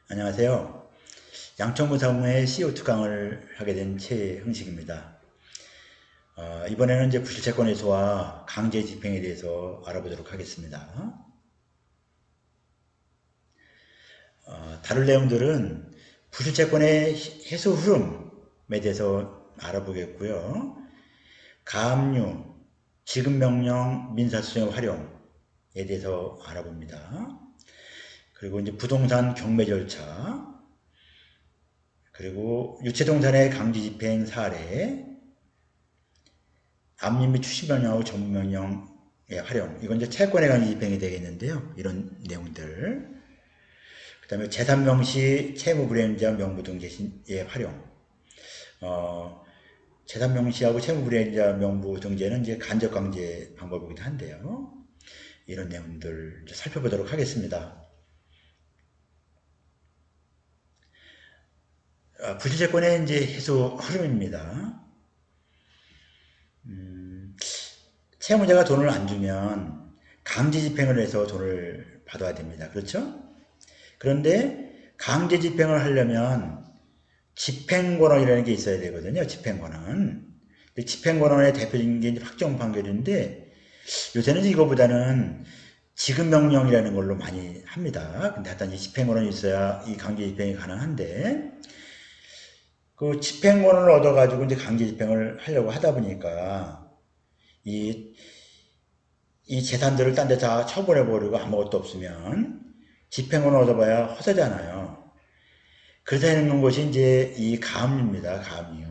안녕하세요. 양천구 사무의 CO2 강을 하게 된 최흥식입니다. 이번에는 이제 부실채권 해소와 강제 집행에 대해서 알아보도록 하겠습니다. 다룰 내용들은 부실채권의 해소 흐름에 대해서 알아보겠고요. 가압류, 지급명령, 민사소송의 활용에 대해서 알아봅니다. 그리고 이제 부동산 경매 절차, 그리고 유체동산의 강제집행 사례, 압류 및 추심명령하고 전무명령의 활용, 이건 이제 채권의 강제집행이 되겠는데요. 이런 내용들. 그 다음에 재산명시 채무불이행자 명부등재의 활용. 재산명시하고 채무불이행자 명부등재는 이제 간접강제 방법이기도 한데요. 이런 내용들 살펴보도록 하겠습니다. 부실채권의 이제 해소 흐름입니다. 채무자가 돈을 안 주면 강제집행을 해서 돈을 받아야 됩니다. 그렇죠? 그런데 강제집행을 하려면 집행권원이라는 게 있어야 되거든요. 집행권원. 집행권원의 대표적인 게 이제 확정 판결인데 요새는 이거보다는 지급명령이라는 걸로 많이 합니다. 근데 하여튼 이 집행권원이 있어야 이 강제집행이 가능한데 그 집행권을 얻어가지고 이제 강제집행을 하려고 하다 보니까 이 재산들을 딴 데 다 처분해버리고 아무것도 없으면 집행권을 얻어봐야 허세잖아요. 그래서 해놓는 것이 이제 이 가압류입니다. 가압류.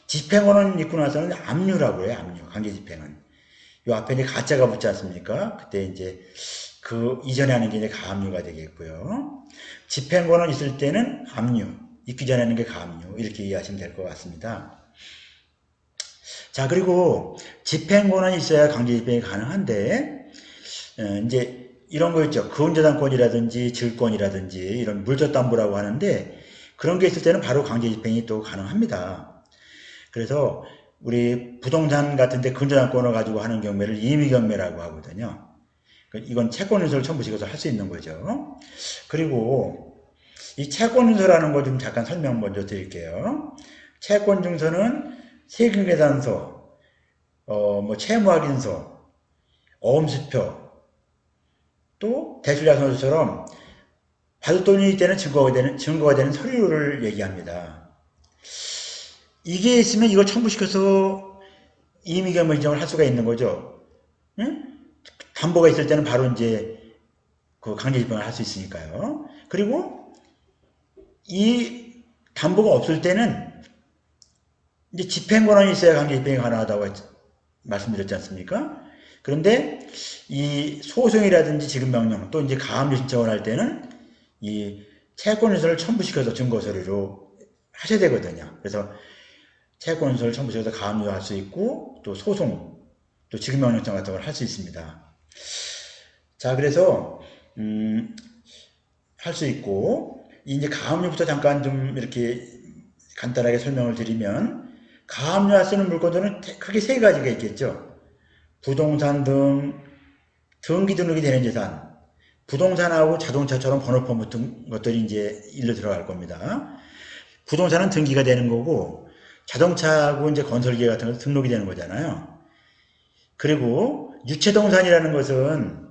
집행권은 있고 나서는 압류라고 해요. 압류. 강제집행은. 요 앞에 이제 가짜가 붙지 않습니까? 그때 이제 그 이전에 하는 게 이제 가압류가 되겠고요. 집행권은 있을 때는 압류. 있기 전에 하는 게 가압류. 이렇게 이해하시면 될 것 같습니다. 자, 그리고 집행권은 있어야 강제집행이 가능한데, 이제 이런 거 있죠. 근저당권이라든지 질권이라든지 이런 물저담보라고 하는데, 그런 게 있을 때는 바로 강제집행이 또 가능합니다. 그래서 우리 부동산 같은데 근저당권을 가지고 하는 경매를 임의경매라고 하거든요. 이건 채권인수를 첨부시켜서 할 수 있는 거죠. 그리고 이 채권인수라는 거 좀 잠깐 설명 먼저 드릴게요. 채권증서는 세금계산서, 뭐 채무확인서, 어음수표, 또 대출약관서처럼 받을 돈이 있을 때는 증거가 되는 서류를 얘기합니다. 이게 있으면 이걸 첨부시켜서 임의경매 인정을 할 수가 있는 거죠. 응? 담보가 있을 때는 바로 이제 그 강제집행을 할 수 있으니까요. 그리고 이 담보가 없을 때는 이제 집행권한이 있어야 강제집행이 가능하다고 말씀드렸지 않습니까? 그런데 이 소송이라든지 지급명령 또 이제 가압류 신청을 할 때는 이 채권인수를 첨부시켜서 증거서류로 하셔야 되거든요. 그래서 채권인수를 첨부시켜서 가압류 할 수 있고 또 소송 또 지급명령 신청 같은 걸 할 수 있습니다. 자, 그래서 할 수 있고 이제 가압류부터 잠깐 좀 이렇게 간단하게 설명을 드리면 가압류가 쓰는 물건들은 크게 세 가지가 있겠죠. 부동산 등 등기 등록이 되는 재산, 부동산하고 자동차처럼 번호판 같은 것들이 이제 일로 들어갈 겁니다. 부동산은 등기가 되는 거고 자동차하고 이제 건설기계 같은 것도 등록이 되는 거잖아요. 그리고 유체동산이라는 것은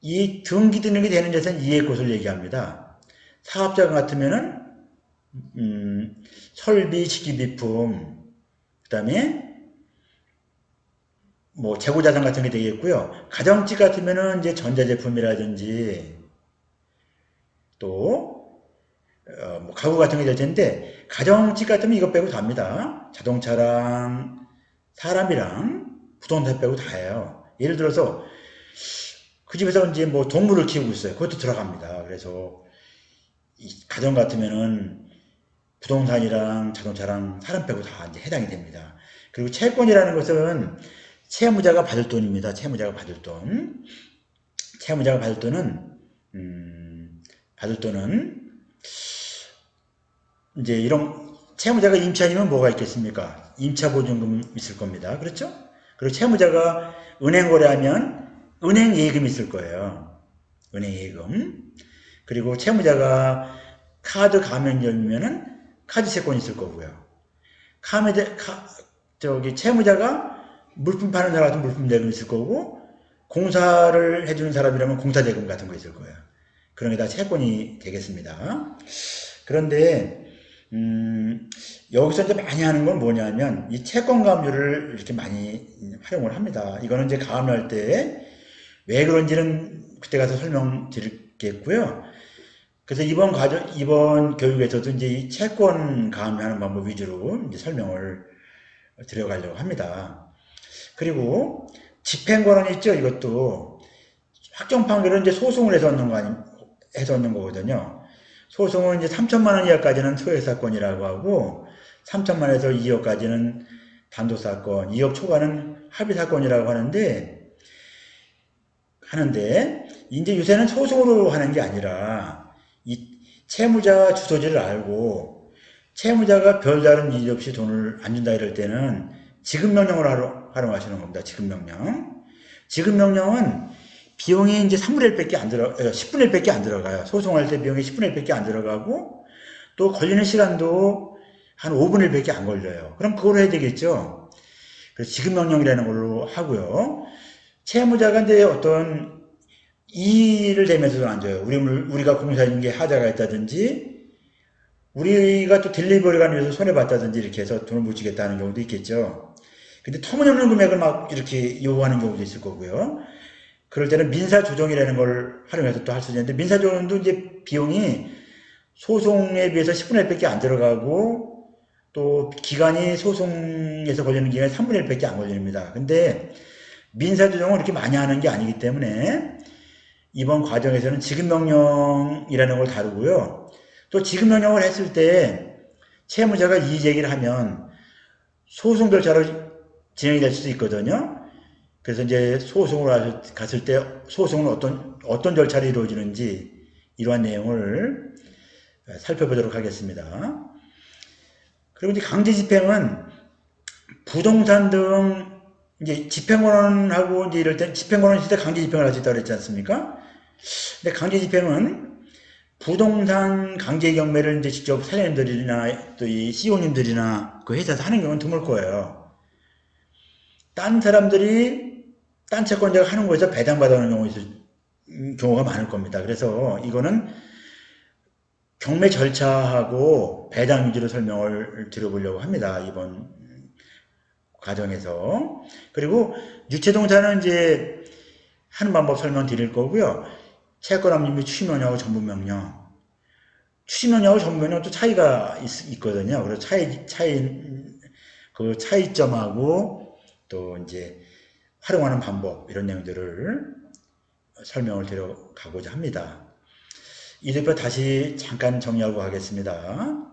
이 등기 등록이 되는 재산 이외의 것을 얘기합니다. 사업자 같으면은 설비, 기기비품, 그 다음에 뭐 재고자산 같은 게 되겠고요. 가정집 같으면은 이제 전자제품이라든지 또 뭐 가구 같은 게 될 텐데 가정집 같으면 이것 빼고 다입니다. 자동차랑 사람이랑 부동산 빼고 다예요. 예를 들어서 그 집에서 이제 뭐 동물을 키우고 있어요. 그것도 들어갑니다. 그래서 이 가정 같으면은 부동산이랑 자동차랑 사람 빼고 다 이제 해당이 됩니다. 그리고 채권이라는 것은 채무자가 받을 돈입니다. 채무자가 받을 돈. 채무자가 받을 돈은 이제 이런 채무자가 임차 아니면 뭐가 있겠습니까? 임차 보증금 있을 겁니다. 그렇죠? 그리고 채무자가 은행 거래하면 은행 예금 있을 거예요. 은행 예금. 그리고 채무자가 카드 가맹점이면은 카드 채권이 있을 거고요. 채무자가 물품 파는 사람 같은 물품 대금 있을 거고, 공사를 해주는 사람이라면 공사 대금 같은 거 있을 거예요. 그런 게 다 채권이 되겠습니다. 그런데 여기서 이제 많이 하는 건 뭐냐면 이 채권 가압류를 이렇게 많이 활용을 합니다. 이거는 이제 가압류할 때 왜 그런지는 그때 가서 설명드리겠고요. 그래서 이번 교육에서도 이제 이 채권 가압류하는 방법 위주로 이제 설명을 드려가려고 합니다. 그리고 집행권은 있죠. 이것도 확정 판결은 이제 소송을 해서 얻는 거거든요. 소송은 이제 3천만 원 이하까지는 소액사건이라고 하고 3천만 원에서 2억까지는 단독사건, 2억 초과는 합의사건이라고 하는데 이제 요새는 소송으로 하는 게 아니라 이 채무자 주소지를 알고 채무자가 별다른 이유 없이 돈을 안 준다 이럴 때는 지급명령을 활용하시는 겁니다. 지급명령은 비용이 이제 3분의 1밖에 안 10분의 1밖에 안 들어가요. 소송할 때 비용이 10분의 1밖에 안 들어가고 또 걸리는 시간도 한 5분의 1밖에 안 걸려요. 그럼 그걸 해야 되겠죠. 그래서 지급명령이라는 걸로 하고요. 채무자가 이제 어떤 이의를 대면서 돈 안 줘요. 우리가 공사해준 게 하자가 있다든지 우리가 또 딜리버리가 위해서 손해봤다든지 이렇게 해서 돈을 못 주겠다는 경우도 있겠죠. 근데 터무니없는 금액을 막 이렇게 요구하는 경우도 있을 거고요. 그럴 때는 민사조정이라는 걸 활용해서 또 할 수 있는데 민사조정도 이제 비용이 소송에 비해서 10분의 1밖에 안 들어가고 또 기간이 소송에서 걸리는 기간이 3분의 1밖에 안 걸립니다. 근데 민사조정은 이렇게 많이 하는 게 아니기 때문에 이번 과정에서는 지급명령이라는 걸 다루고요. 또 지급명령을 했을 때 채무자가 이의제기를 하면 소송 절차로 진행이 될 수도 있거든요. 그래서 이제 소송을 갔을 때 소송은 어떤 절차로 이루어지는지 이러한 내용을 살펴보도록 하겠습니다. 그리고 이제 강제집행은 부동산 등 이제 집행권하고 이제 이럴 때 집행권은 있을 때 강제집행을 할 수 있다고 그랬지 않습니까? 근데 강제집행은 부동산 강제 경매를 이제 직접 사장님들이나 또 이 CEO님들이나 그 회사에서 하는 경우는 드물 거예요. 딴 사람들이 딴 채권자가 하는 거에서 배당받아오는 경우가 많을 겁니다. 그래서 이거는 경매 절차하고 배당 위주로 설명을 드려보려고 합니다. 이번 과정에서. 그리고 유체동산은 이제 하는 방법 설명드릴 거고요. 채권 압류 취임명령하고 전부명령. 취임명령하고 전부명령도 차이가 있거든요. 그래서 그 차이점하고 또 이제 활용하는 방법 이런 내용들을 설명을 드려가고자 합니다. 이 대표 다시 잠깐 정리하고 가겠습니다.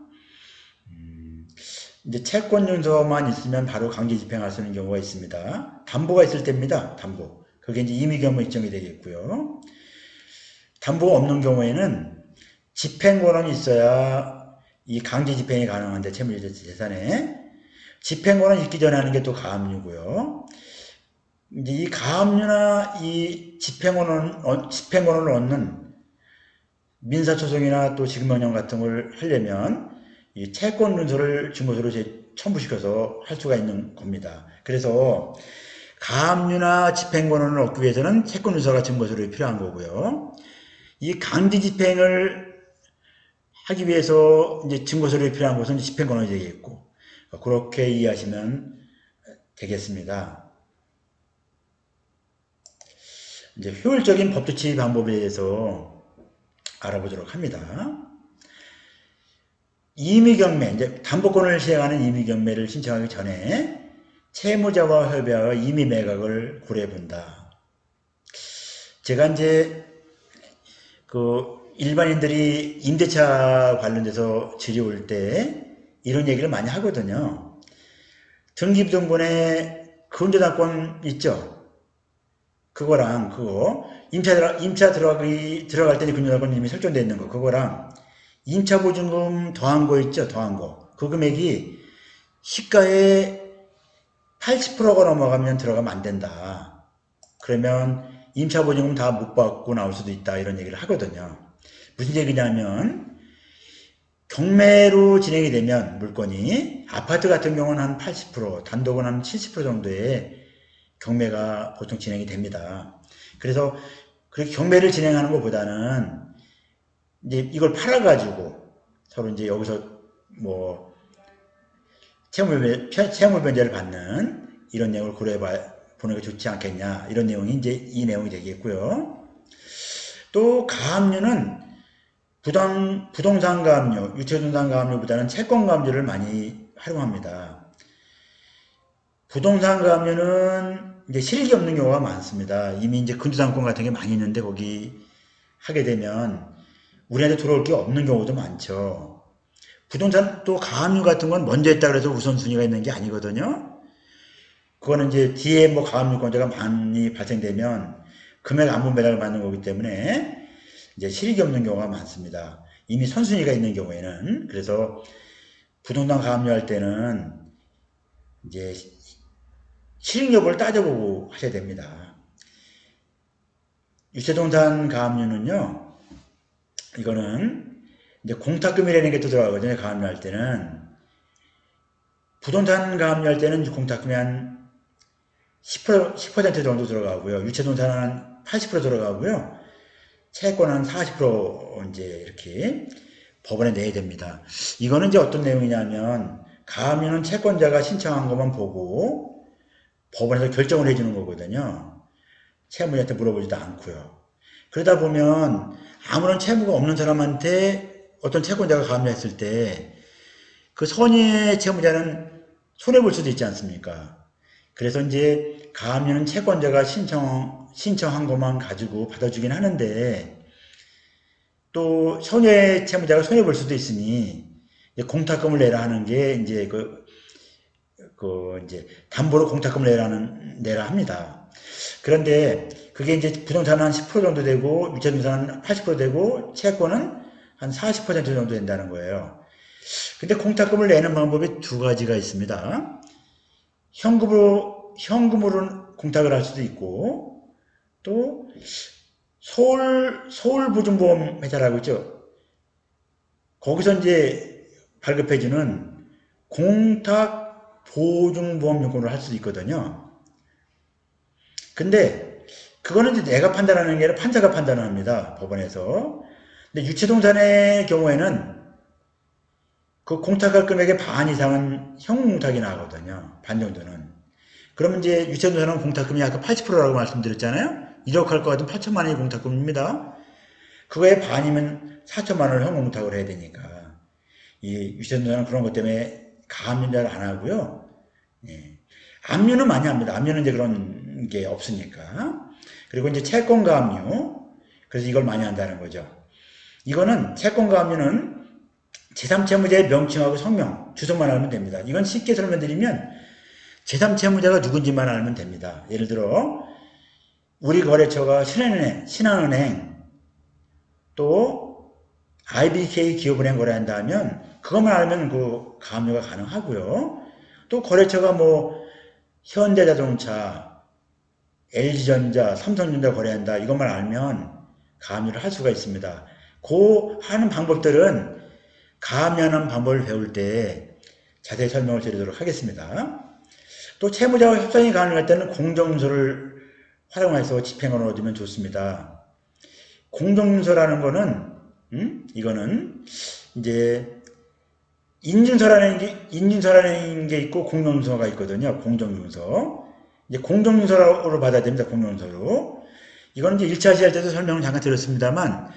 이제 채권 문서만 있으면 바로 강제 집행할 수 있는 경우가 있습니다. 담보가 있을 때입니다. 담보. 그게 이제 임의경무 입증이 되겠고요. 담보가 없는 경우에는 집행권이 있어야 이 강제 집행이 가능한데 채무자 재산에 집행권은 있기 전에 하는 게 또 가압류고요. 이제 이 가압류나 이 집행권을 얻는 민사소송이나 또 지급명령 같은 걸 하려면 이 채권 문서를 증거서로 첨부시켜서 할 수가 있는 겁니다. 그래서 가압류나 집행권을 얻기 위해서는 채권 문서가 증거서로 필요한 거고요. 이 강제 집행을 하기 위해서 이제 증거서로 필요한 것은 집행권이 되겠고 그렇게 이해하시면 되겠습니다. 이제 효율적인 법조치 방법에 대해서 알아보도록 합니다. 임의경매, 이제 담보권을 시행하는 임의경매를 신청하기 전에 채무자와 협의하여 임의매각을 고려해본다. 제가 이제 그 일반인들이 임대차 관련돼서 질의올 때 이런 얘기를 많이 하거든요. 등기부등본에 근저당권 있죠? 그거랑 임차 들어갈 때 근저당권 이미 설정되어 있는 거 그거랑 임차보증금 더한 거 있죠? 더한 거. 그 금액이 시가의 80%가 넘어가면 들어가면 안 된다. 그러면 임차보증금 다 못 받고 나올 수도 있다. 이런 얘기를 하거든요. 무슨 얘기냐면 경매로 진행이 되면 물건이 아파트 같은 경우는 한 80%, 단독은 한 70% 정도의 경매가 보통 진행이 됩니다. 그래서 그렇게 경매를 진행하는 것보다는 이제 이걸 팔아가지고 서로 이제 여기서 뭐 채무 변제를 받는 이런 내용을 고려해 보는 게 좋지 않겠냐, 이런 내용이 이제 이 내용이 되겠고요. 또 가압류는 부동산 가압류, 유체분산 가압류보다는 채권 가압류를 많이 활용합니다. 부동산 가압류는 이제 실익이 없는 경우가 많습니다. 이미 이제 근저당권 같은 게 많이 있는데 거기 하게 되면 우리한테 들어올 게 없는 경우도 많죠. 부동산 또 가압류 같은 건 먼저 했다 그래서 우선순위가 있는 게 아니거든요. 그거는 이제 뒤에 뭐 가압류권자가 많이 발생되면 금액 안분 배당을 받는 거기 때문에 이제 실익이 없는 경우가 많습니다. 이미 선순위가 있는 경우에는. 그래서 부동산 가압류 할 때는 이제 실익 여부를 따져보고 하셔야 됩니다. 유체동산 가압류는요, 이거는 이제 공탁금이라는 게 또 들어가거든요. 가압류 할 때는. 부동산 가압류 할 때는 공탁금이 한 10% 정도 들어가고요. 유체동산은 한 80% 들어가고요. 채권은 한 40% 이제 이렇게 법원에 내야 됩니다. 이거는 이제 어떤 내용이냐면 가압류는 채권자가 신청한 것만 보고 법원에서 결정을 해주는 거거든요. 채무자한테 물어보지도 않고요. 그러다 보면 아무런 채무가 없는 사람한테 어떤 채권자가 가압류했을 때 그 선의의 채무자는 손해볼 수도 있지 않습니까? 그래서 이제 가압류는 채권자가 신청한 것만 가지고 받아주긴 하는데 또 손해 채무자가 손해 볼 수도 있으니 공탁금을 내라 하는 게 이제 이제 담보로 공탁금을 내라 합니다. 그런데 그게 이제 부동산은 한 10% 정도 되고 유체분산은 80% 되고 채권은 한 40% 정도 된다는 거예요. 근데 공탁금을 내는 방법이 두 가지가 있습니다. 현금으로 공탁을 할 수도 있고, 또 서울보증보험 회사라고 있죠. 거기서 이제 발급해주는 공탁보증보험요금을 할 수도 있거든요. 근데 그거는 이제 내가 판단하는 게 아니라 판사가 판단합니다. 법원에서. 근데 유체동산의 경우에는 그 공탁할 금액의 반 이상은 현금공탁이 나거든요. 반 정도는. 그러면 이제 유체동산은 공탁금이 아까 80%라고 말씀드렸잖아요. 1억 할 것 같으면 8천만 원이 공탁금입니다. 그거의 반이면 4천만 원을 현금공탁을 해야 되니까. 이 유체동산은 그런 것 때문에 가압류를 안 하고요. 예. 압류는 많이 합니다. 압류는 이제 그런 게 없으니까. 그리고 이제 채권 가압류. 그래서 이걸 많이 한다는 거죠. 이거는 채권 가압류는 제3채무자의 명칭하고 성명, 주소만 알면 됩니다. 이건 쉽게 설명드리면 제3채무자가 누군지만 알면 됩니다. 예를 들어 우리 거래처가 신한은행 또 IBK 기업은행 거래한다면 그것만 알면 그 가압류가 가능하고요. 또 거래처가 뭐 현대자동차, LG전자, 삼성전자 거래한다 이것만 알면 가압류를 할 수가 있습니다. 그 하는 방법들은 가압류하는 방법을 배울 때 자세히 설명을 드리도록 하겠습니다. 또 채무자와 협상이 가능할 때는 공정문서를 활용해서 집행을 얻으면 좋습니다. 공정문서라는 거는 이거는 이제 인증서라는 게 있고 공정문서가 있거든요. 공정문서. 이제 공정문서로 받아야 됩니다. 공정문서로. 이건 이제 1차 시할 때도 설명을 잠깐 드렸습니다만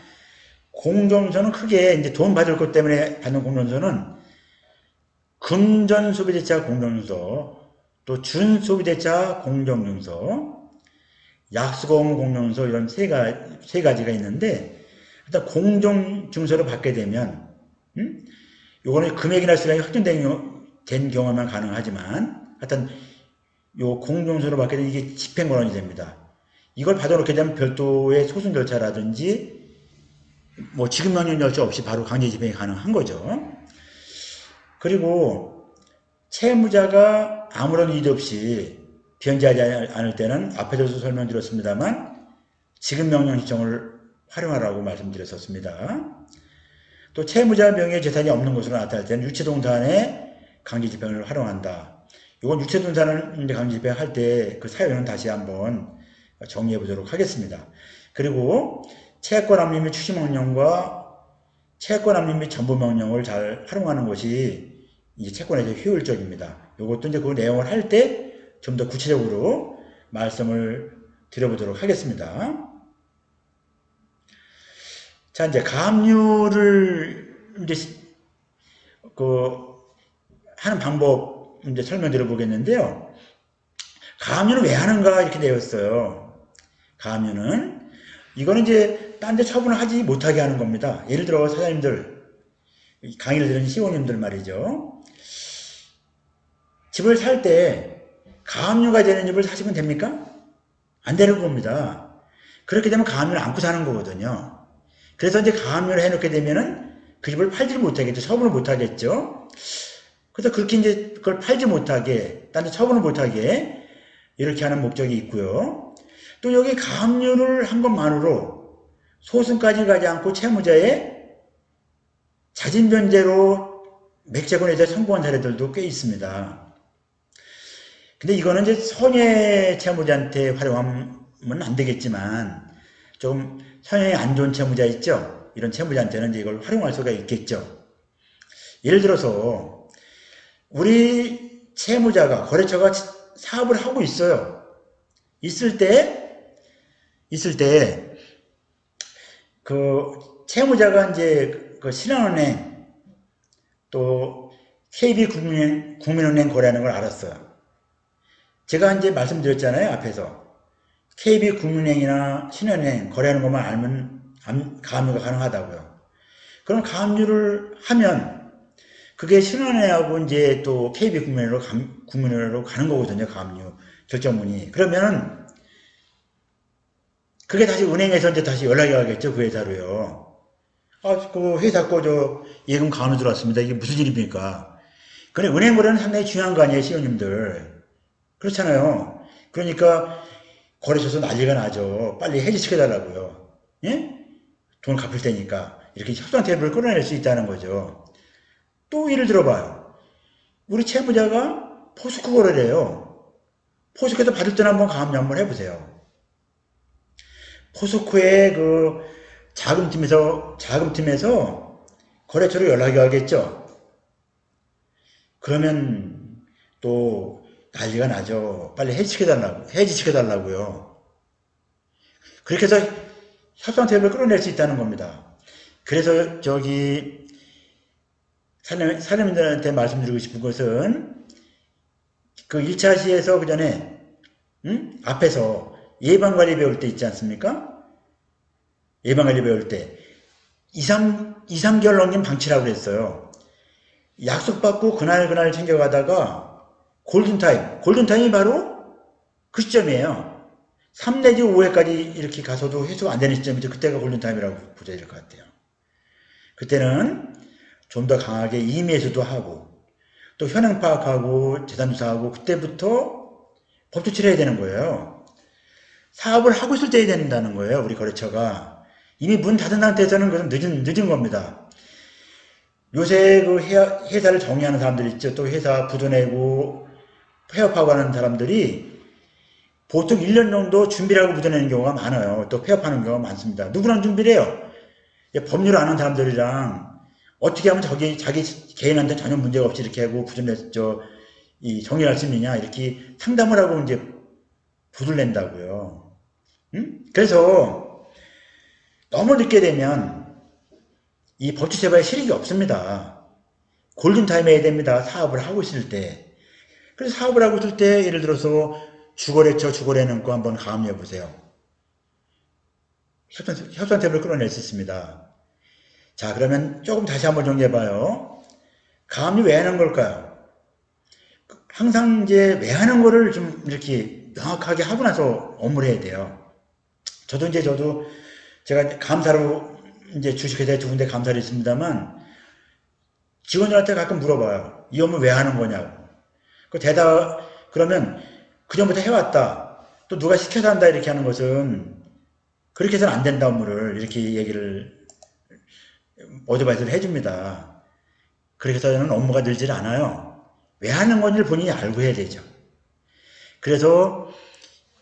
공정문서는 크게 이제 돈 받을 것 때문에 받는 공정문서는 금전소비대차 공정문서, 또 준소비대차 공정문서, 약수공 공정문서 이런 세 가지가 있는데 일단 공정증서를 받게 되면 요거는 금액이나 수량이 확정된 경우만 가능하지만 하여튼 요 공정증서를 받게 되면 이게 집행권한이 됩니다. 이걸 받아놓게 되면 별도의 소송 절차라든지 뭐 지급명령 절차 없이 바로 강제 집행이 가능한 거죠. 그리고 채무자가 아무런 이의 없이 변제하지 않을 때는 앞에서도 설명드렸습니다만 지급명령 신청을 활용하라고 말씀드렸었습니다. 또 채무자 명의의 재산이 없는 것으로 나타날 때는 유체동산의 강제집행을 활용한다. 이건 유체동산을 강제집행할 때 그 사유는 다시 한번 정리해 보도록 하겠습니다. 그리고 채권 압류 및 추심 명령과 채권 압류 및 전부 명령을 잘 활용하는 것이 이제 채권에서 효율적입니다. 이것도 이제 그 내용을 할 때 좀 더 구체적으로 말씀을 드려보도록 하겠습니다. 자, 이제 가압류를 이제 하는 방법 이제 설명드려 보겠는데요. 가압류는 왜 하는가 이렇게 되어 있어요. 가압류는 이거는 이제 딴 데 처분을 하지 못하게 하는 겁니다. 예를 들어 사장님들, 강의를 들은 시호님들 말이죠. 집을 살 때 가압류가 되는 집을 사시면 됩니까? 안 되는 겁니다. 그렇게 되면 가압류를 안고 사는 거거든요. 그래서 이제 가압류를 해놓게 되면은 그 집을 팔지를 못하겠죠. 처분을 못하겠죠. 그래서 그렇게 이제 그걸 팔지 못하게, 딴 데 처분을 못하게 이렇게 하는 목적이 있고요. 또 여기 가압류를 한 것만으로 소송까지 가지 않고 채무자의 자진 변제로 맥제권에 대해 선고한 사례들도 꽤 있습니다. 근데 이거는 이제 선의 채무자한테 활용하면 안 되겠지만 좀 성향이 안 좋은 채무자 있죠? 이런 채무자한테는 이제 이걸 활용할 수가 있겠죠. 예를 들어서 우리 채무자가 거래처가 사업을 하고 있어요. 있을 때 그 채무자가 이제 그 신한은행 또 KB국민은행 거래하는 걸 알았어요. 제가 이제 말씀드렸잖아요. 앞에서 KB국민은행이나 신한은행 거래하는 것만 알면 가압류가 가능하다고요. 그럼 가압류를 하면 그게 신한은행하고 이제 또 KB국민은행으로 가는 거거든요. 가압류 결정문이. 그러면 그게 다시 은행에서 이제 다시 연락이 가겠죠. 그 회사로요. 그 회사 거 예금 가압류 들어왔습니다. 이게 무슨 일입니까? 그래, 은행 거래는 상당히 중요한 거 아니에요, 시호님들. 그렇잖아요. 그러니까 거래처에서 난리가 나죠. 빨리 해지시켜달라고요. 예? 돈을 갚을 테니까. 이렇게 협상 테이블을 끌어낼 수 있다는 거죠. 또 예를 들어봐요. 우리 채무자가 포스코 거래를 해요. 포스코에서 받을 때는 한번 가압류 한번 해보세요. 포스코의 그 자금팀에서 거래처로 연락이 가겠죠. 그러면 또 난리가 나죠. 빨리 해지시켜달라고요. 그렇게 해서 협상 테이블을 끌어낼 수 있다는 겁니다. 그래서 사장님들한테 말씀드리고 싶은 것은 그 1차 시에서 그 전에 앞에서 예방관리 배울 때 있지 않습니까? 예방관리 배울 때 2, 3개월 넘긴 방치라고 그랬어요. 약속받고 그날 챙겨가다가 골든타임이 바로 그 시점이에요. 3 내지 5회까지 이렇게 가서도 회수가 안 되는 시점이죠. 그때가 골든타임이라고 보셔야 될 것 같아요. 그때는 좀 더 강하게 임의수도 하고 또 현황 파악하고 재산 조사하고 그때부터 법 조치를 해야 되는 거예요. 사업을 하고 있을 때 해야 된다는 거예요. 우리 거래처가. 이미 문 닫은 상태에서는 그건 늦은 겁니다. 요새 그 회사를 정리하는 사람들 있죠. 또 회사 부도내고 폐업하고 하는 사람들이 보통 1년 정도 준비를 하고 부도내는 경우가 많아요. 또 폐업하는 경우가 많습니다. 누구랑 준비를 해요? 법률을 아는 사람들이랑 어떻게 하면 자기 개인한테 전혀 문제가 없이 이렇게 하고 정리할 수 있느냐 이렇게 상담을 하고 이제 부도를 낸다고요. 그래서 너무 늦게 되면 이 법치세법에 실익이 없습니다. 골든타임에 해야 됩니다. 사업을 하고 있을 때. 그래서 사업을 하고 있을 때 예를 들어서 주거래내놓고 한번 가압류해 보세요. 협상 테이블을 끌어낼 수 있습니다. 자, 그러면 조금 다시 한번 정리해봐요. 가압류 왜 하는 걸까요? 항상 이제 왜 하는 거를 좀 이렇게 명확하게 하고 나서 업무를 해야 돼요. 저도 제가 감사로 이제 주식회사에 2군데 감사를 했습니다만 직원들한테 가끔 물어봐요. 이 업무 왜 하는 거냐고. 그러면 그전부터 해왔다. 또 누가 시켜서 한다 이렇게 하는 것은 그렇게 해서는 안 된다 업무를 이렇게 얘기를 어드바이스를 해줍니다. 그렇게 해서는 업무가 늘질 않아요. 왜 하는 건지를 본인이 알고 해야 되죠. 그래서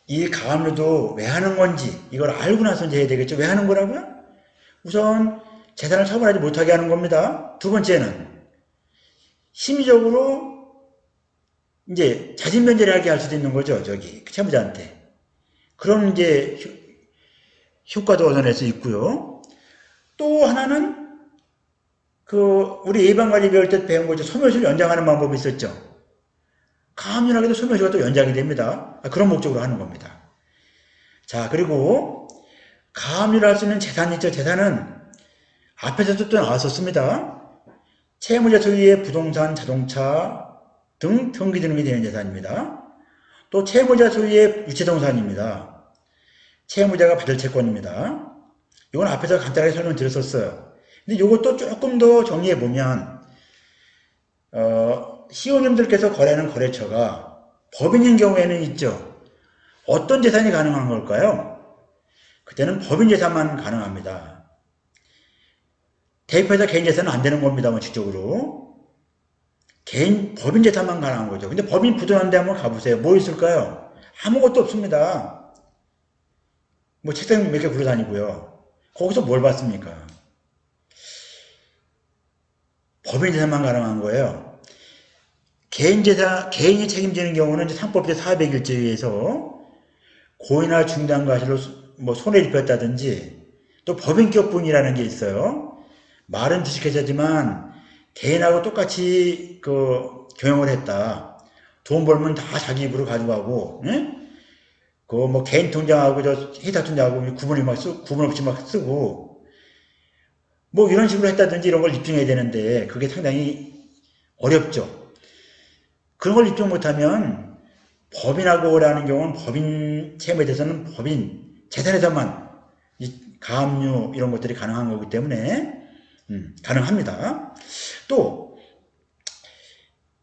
이 가압류도 왜 하는 건지 이걸 알고 나서 이제 해야 되겠죠. 왜 하는 거라고요? 우선 재산을 처분하지 못하게 하는 겁니다. 두 번째는 심리적으로 이제 자진 변제를 하게 할 수도 있는 거죠. 저기 채무자한테. 그런 이제 효과도 얻어낼 수 있고요. 또 하나는 그 우리 예방관리 배울 때 배운 거죠. 소멸시를 연장하는 방법이 있었죠. 가압류하게도 소멸시가 또 연장이 됩니다. 그런 목적으로 하는 겁니다. 자, 그리고 가압류를 할 수 있는 재산이 있죠. 재산은 앞에서도 또 나왔었습니다. 채무자 소유의 부동산, 자동차 등 등기 등록이 되는 재산입니다. 또 채무자 소유의 유체동산입니다. 채무자가 받을 채권입니다. 이건 앞에서 간단하게 설명드렸었어요. 근데 이것도 조금 더 정리해보면 시호님들께서 거래하는 거래처가 법인인 경우에는 있죠. 어떤 재산이 가능한 걸까요? 그때는 법인 재산만 가능합니다. 대입회사 개인 재산은 안 되는 겁니다. 원칙적으로. 법인 재산만 가능한 거죠. 근데 법인 부도난데 한번 가보세요. 뭐 있을까요? 아무것도 없습니다. 뭐 책상 몇 개 굴러 다니고요. 거기서 뭘 받습니까? 법인 재산만 가능한 거예요. 개인 재산, 개인이 책임지는 경우는 이제 상법 제400일조에 의해서 고의나 중대한 과실로 뭐 손해를 입혔다든지 또 법인격분이라는 게 있어요. 말은 주식회사지만 개인하고 똑같이 그 경영을 했다. 돈 벌면 다 자기 입으로 가져가고, 응? 그 뭐 개인 통장하고 저 회사 통장하고 구분 없이 막 쓰고, 뭐 이런 식으로 했다든지 이런 걸 입증해야 되는데 그게 상당히 어렵죠. 그런 걸 입증 못하면 법인하고라는 경우는 법인 채무에 대해서는 법인 재산에서만 가압류 이런 것들이 가능한 거기 때문에 가능합니다. 또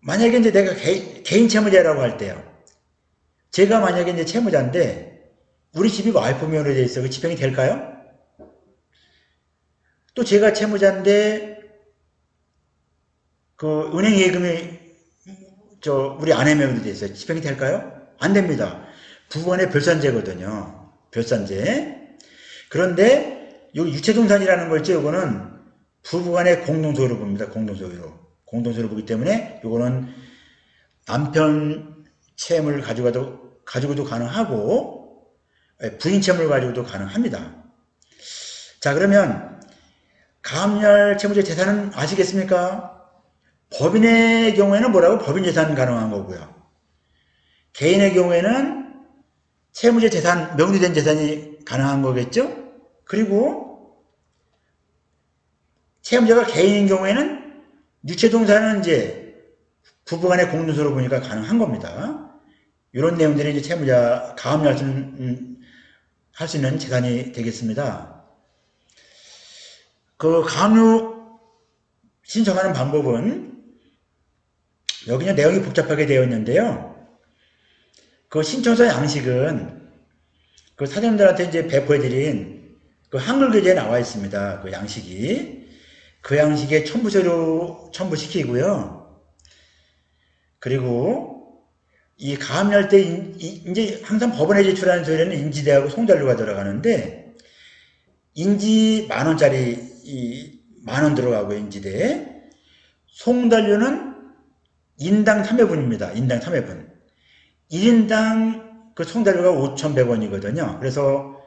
만약에 이제 내가 개인 채무자라고 할 때요. 제가 만약에 이제 채무자인데 우리 집이 와이프 명의로 되어 있어. 그 집행이 될까요? 또 제가 채무자인데 그 은행 예금이 우리 아내 명의로 되어 있어요. 집행이 될까요? 안 됩니다. 부부간의 별산제거든요. 별산제. 그런데 요 유체동산이라는 거 있죠. 요거는 부부간의 공동소유로 봅니다. 공동소유로. 공동소유로 보기 때문에 요거는 남편 채무를 가지고도 가능하고 부인 채무를 가지고도 가능합니다. 자, 그러면 가압류할 채무자 재산은 아시겠습니까? 법인의 경우에는 뭐라고? 법인 재산 가능한 거고요. 개인의 경우에는 채무자 재산, 명의된 재산이 가능한 거겠죠? 그리고 채무자가 개인인 경우에는 유체동산은 이제 부부간의 공동소유로 보니까 가능한 겁니다. 이런 내용들이 이제 채무자 가압류할 수 있는 재산이 되겠습니다. 그 가압류 신청하는 방법은 여기 는 내용이 복잡하게 되어 있는데요. 그 신청서 양식은 그 사장님들한테 이제 배포해드린 그 한글 교재에 나와 있습니다. 그 양식이. 그 양식에 첨부서류 첨부시키고요. 그리고 이 가압류할 때 이제 항상 법원에 제출하는 서류는 인지대하고 송달료가 들어가는데 인지 10,000원짜리 10,000원 들어가고 인지대. 송달료는 인당 3회분입니다. 인당 3회분. 1인당 그 송달료가 5,100원이거든요. 그래서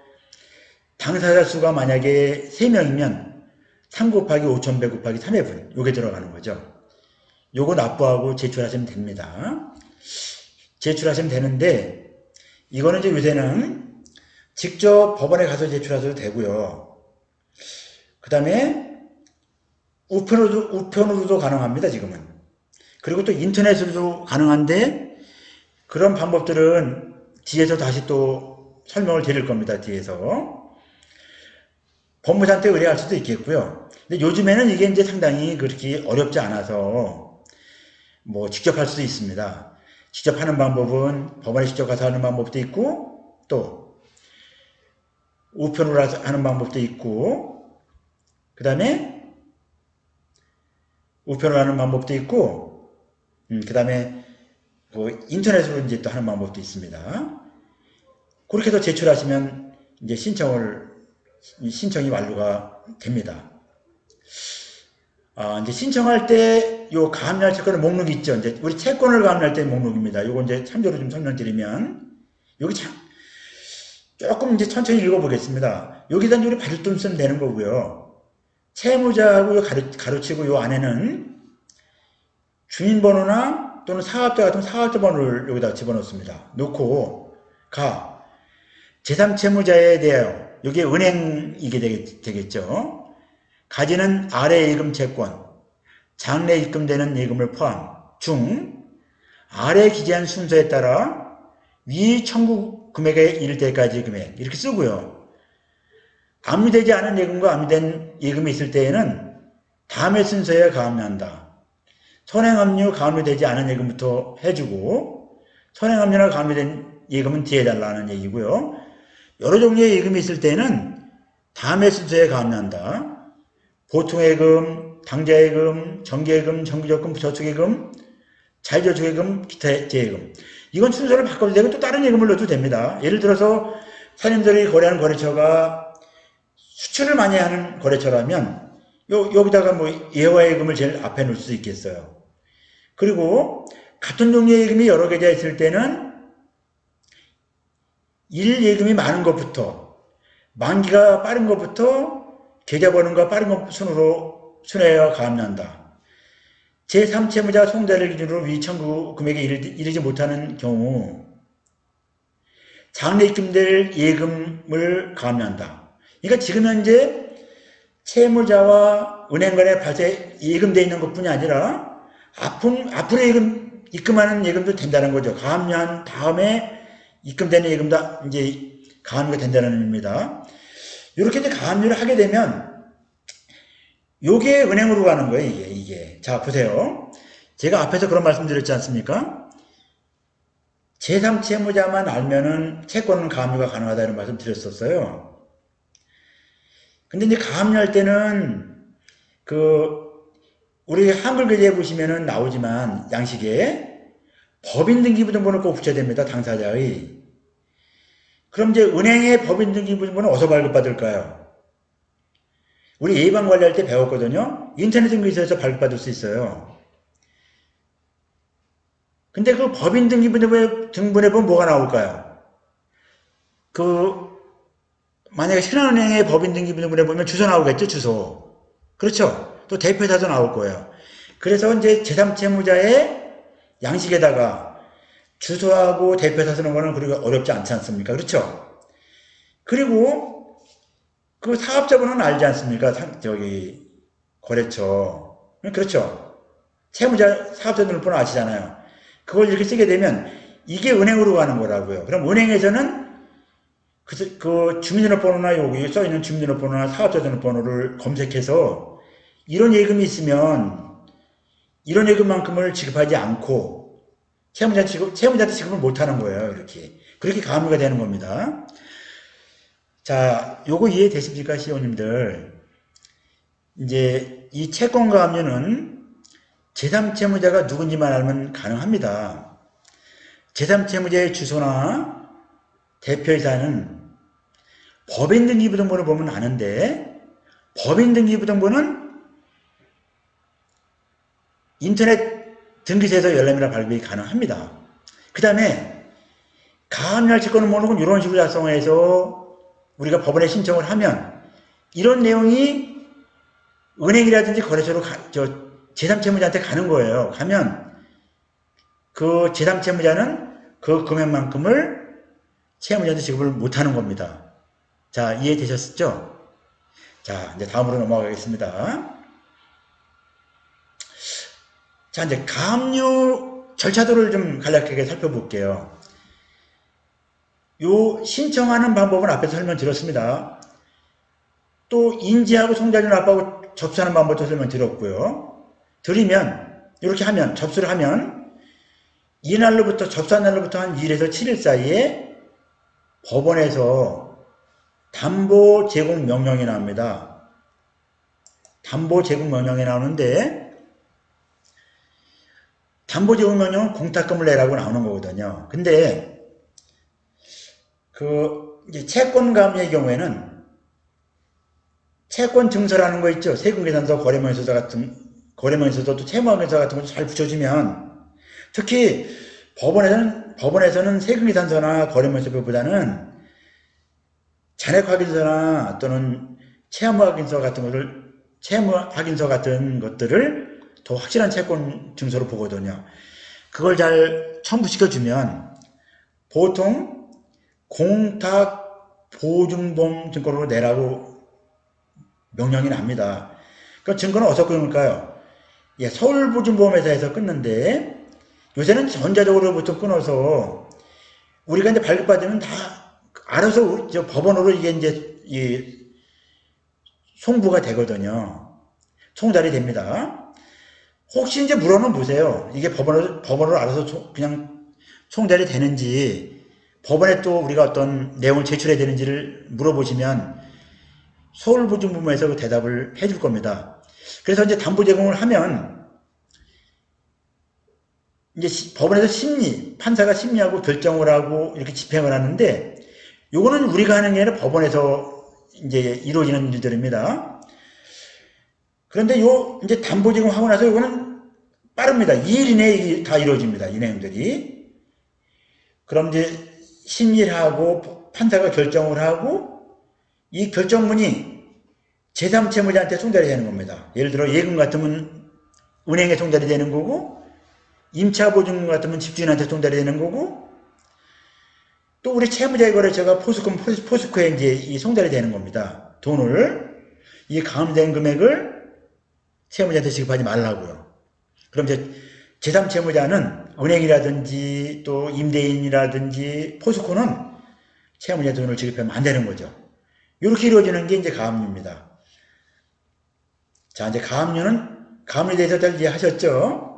당사자 수가 만약에 3명이면 3 곱하기 5,100 곱하기 3회분 요게 들어가는 거죠. 요거 납부하고 제출하시면 됩니다. 제출하시면 되는데 이거는 이제 요새는 직접 법원에 가서 제출하셔도 되고요. 그 다음에 우편으로도 가능합니다. 지금은. 그리고 또 인터넷으로도 가능한데 그런 방법들은 뒤에서 다시 또 설명을 드릴 겁니다. 뒤에서. 법무사한테 의뢰할 수도 있겠고요. 근데 요즘에는 이게 이제 상당히 그렇게 어렵지 않아서 뭐 직접 할 수도 있습니다. 직접 하는 방법은 법원에 직접 가서 하는 방법도 있고 또 우편으로 하는 방법도 있고, 그 다음에 우편으로 하는 방법도 있고, 그 다음에 뭐 인터넷으로 이제 또 하는 방법도 있습니다. 그렇게 해서 제출하시면 이제 신청이 완료가 됩니다. 이제 신청할 때 요 가압류할 채권의 목록이 있죠. 이제 우리 채권을 가압류할 때 목록입니다. 요거 이제 참조로 좀 설명드리면, 여기 조금 이제 천천히 읽어보겠습니다. 여기다 우리 발음 쓰면 되는 거고요. 채무자하고 가로치고 요 안에는 주민번호나 또는 사업자 같은 사업자 번호를 여기다 집어넣습니다. 놓고 제3채무자에 대하여, 여기에 은행이게 되겠죠. 가지는 아래 예금 채권, 장래 입금되는 예금을 포함 중 아래 기재한 순서에 따라 위 청구 금액에 이를 때까지 금액 이렇게 쓰고요. 압류되지 않은 예금과 압류된 예금이 있을 때에는 다음의 순서에 가압류한다. 선행압류, 가압류되지 않은 예금부터 해주고 선행압류나 가압류된 예금은 뒤에 달라는 얘기고요. 여러 종류의 예금이 있을 때는 다음의 순서에 가압류한다. 보통예금, 당좌예금, 정기예금, 정기적금, 저축예금, 자유저축예금, 기타 재예금. 이건 순서를 바꿔도 되고 또 다른 예금을 넣어도 됩니다. 예를 들어서 사장님들이 거래하는 거래처가 수출을 많이 하는 거래처라면 여기다가 뭐 예화예금을 제일 앞에 놓을 수 있겠어요. 그리고 같은 종류의 예금이 여러 계좌 있을 때는 1예금이 많은 것부터, 만기가 빠른 것부터 계좌번호가 빠른 것 순으로 순회가 가압류한다. 제3채무자 송달을 기준으로 위 청구 금액에 이르지 못하는 경우 장래 입금될 예금을 가압류한다. 그러니까 지금 현재 채무자와 은행 간에 발생 예금되어 있는 것뿐이 아니라 앞으로 입금하는 예금도 된다는 거죠. 가압류한 다음에 입금되는 예금도 이제 가압류가 된다는 의미입니다. 이렇게 이제 가압류를 하게 되면 요게 은행으로 가는 거예요. 이게. 자, 보세요. 제가 앞에서 그런 말씀 드렸지 않습니까? 제3채무자만 알면은 채권은 가압류가 가능하다 이런 말씀 드렸었어요. 근데 이제 가압류할 때는 우리 한글 글자에 보시면은 나오지만 양식에 법인 등기부등본을 꼭 붙여야 됩니다. 당사자의. 그럼 이제 은행의 법인 등기부등본은 어디서 발급받을까요? 우리 예방 관리할 때 배웠거든요. 인터넷 등기소에서 발급받을 수 있어요. 근데 그 법인 등본에 보면 뭐가 나올까요? 만약에 신한은행의 법인 등기부등본에 보면 주소 나오겠죠, 주소. 그렇죠? 또 대표이사도 나올 거예요. 그래서 이제 제3채무자의 양식에다가 주소하고 대표이사 쓰는 거는 그리고 어렵지 않지 않습니까? 그렇죠? 그리고 그 사업자번호는 알지 않습니까? 거래처. 그렇죠? 채무자 사업자 등록번호 아시잖아요. 그걸 이렇게 쓰게 되면 이게 은행으로 가는 거라고요. 그럼 은행에서는 그 주민등록번호나 여기 써있는 주민등록번호나 사업자 등록번호를 검색해서 이런 예금이 있으면 이런 예금만큼을 지급하지 않고 채무자한테 지급을 못하는 거예요. 이렇게. 그렇게 가압류가 되는 겁니다. 자, 요거 이해되십니까, 시호님들? 이제 이 채권 가압류는 제3채무자가 누군지만 알면 가능합니다. 제3채무자의 주소나 대표이사는 법인 등기부등본을 보면 아는데 법인 등기부등본은 인터넷 등기소에서 열람이나 발급이 가능합니다. 그 다음에 가압류할 채권 목록은 이런 식으로 작성해서 우리가 법원에 신청을 하면 이런 내용이 은행이라든지 거래소로 제3채무자한테 가는 거예요. 가면 그 제3채무자는 그 금액만큼을 채무자한테 지급을 못하는 겁니다. 자, 이해되셨죠? 자, 이제 다음으로 넘어가겠습니다. 자, 이제 가압류 절차도를 좀 간략하게 살펴볼게요. 요 신청하는 방법은 앞에서 설명드렸습니다. 또 인지하고 송달료 납부하고 접수하는 방법도 설명드렸고요. 이렇게 하면 접수를 하면 이날로부터 접수한 날로부터 한 2일에서 7일 사이에 법원에서 담보 제공 명령이 나옵니다. 담보 제공 명령이 나오는데 담보 제공 명령은 공탁금을 내라고 나오는 거거든요. 근데 이제 채권 가압류의 경우에는 채권 증서라는 거 있죠. 세금계산서, 거래명의서서 같은 거래명의서서 또 채무항해서 같은 거 잘 붙여주면 특히 법원에서는 세금계산서나 거래명의서보다는 잔액확인서나 또는 채무확인서 같은 것들을 더 확실한 채권 증서로 보거든요. 그걸 잘 첨부시켜주면 보통 공탁 보증보험 증권으로 내라고 명령이 납니다. 그 증권은 어디서 끊을까요? 예, 서울보증보험회사에서 끊는데 요새는 전자적으로 보통 끊어서 우리가 이제 발급받으면 다 알아서 법원으로 이게 이제 송부가 되거든요. 송달이 됩니다. 혹시 이제 물어는 보세요. 이게 법원으로 알아서 그냥 송달이 되는지 법원에 또 우리가 어떤 내용을 제출해야 되는지를 물어보시면 서울보증보험에서 그 대답을 해줄 겁니다. 그래서 이제 담보 제공을 하면 이제 법원에서 판사가 심리하고 결정을 하고 이렇게 집행을 하는데 요거는 우리가 하는 게 아니라 법원에서 이제 이루어지는 일들입니다. 그런데 이제 담보 제공하고 나서 요거는 빠릅니다. 2일 이내에 다 이루어집니다. 이 내용들이. 그럼 이제 심리를 하고 판사가 결정을 하고 이 결정문이 제3채무자한테 송달이 되는 겁니다. 예를 들어 예금 같으면 은행에 송달이 되는 거고 임차보증 같으면 집주인한테 송달이 되는 거고 또 우리 채무자의 거래처가 포스코에 이제 이 송달이 되는 겁니다. 이 감된 금액을 채무자한테 지급하지 말라고요. 그럼 이제 제3채무자는 은행이라든지 또 임대인이라든지 포스코는 채무자 돈을 지급하면 안 되는 거죠. 이렇게 이루어지는 게 이제 가압류입니다. 자, 이제 가압류에 대해서 잘 이해하셨죠?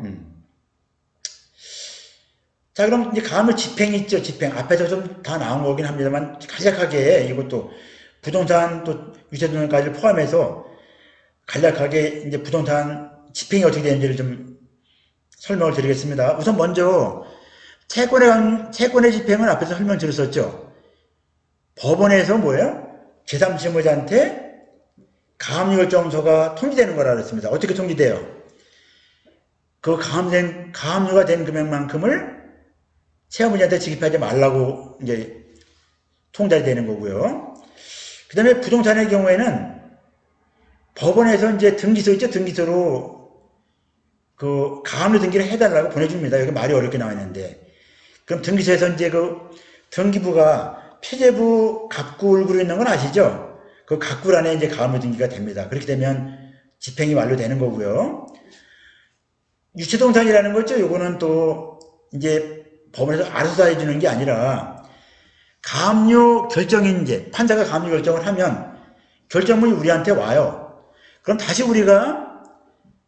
자, 그럼 이제 가압류 집행이 있죠, 집행. 앞에서 좀 다 나온 거긴 합니다만, 간략하게 이것도 부동산 또 유체등록까지 포함해서 간략하게 이제 부동산 집행이 어떻게 되는지를 좀 설명을 드리겠습니다. 우선 먼저 채권의 집행은 앞에서 설명드렸었죠. 법원에서 뭐예요? 제3채무자한테 가압류 결정서가 통지되는 거라 그랬습니다. 어떻게 통지돼요? 그 가압류가 된 금액만큼을 채무자한테 지급하지 말라고 이제 통달이 되는 거고요. 그 다음에 부동산의 경우에는 법원에서 이제 등기소 있죠? 등기소로 그 가압류 등기를 해달라고 보내줍니다. 여기 말이 어렵게 나와 있는데. 그럼 등기소에서 이제 그 등기부가 피제부 갑구 얼굴이 있는 건 아시죠? 그 갑구 안에 이제 가압류 등기가 됩니다. 그렇게 되면 집행이 완료되는 거고요. 유치동산이라는 거죠. 요거는 또 이제 법원에서 알아서 해주는 게 아니라 가압류 결정이 이제 판사가 가압류 결정을 하면 결정문이 우리한테 와요. 그럼 다시 우리가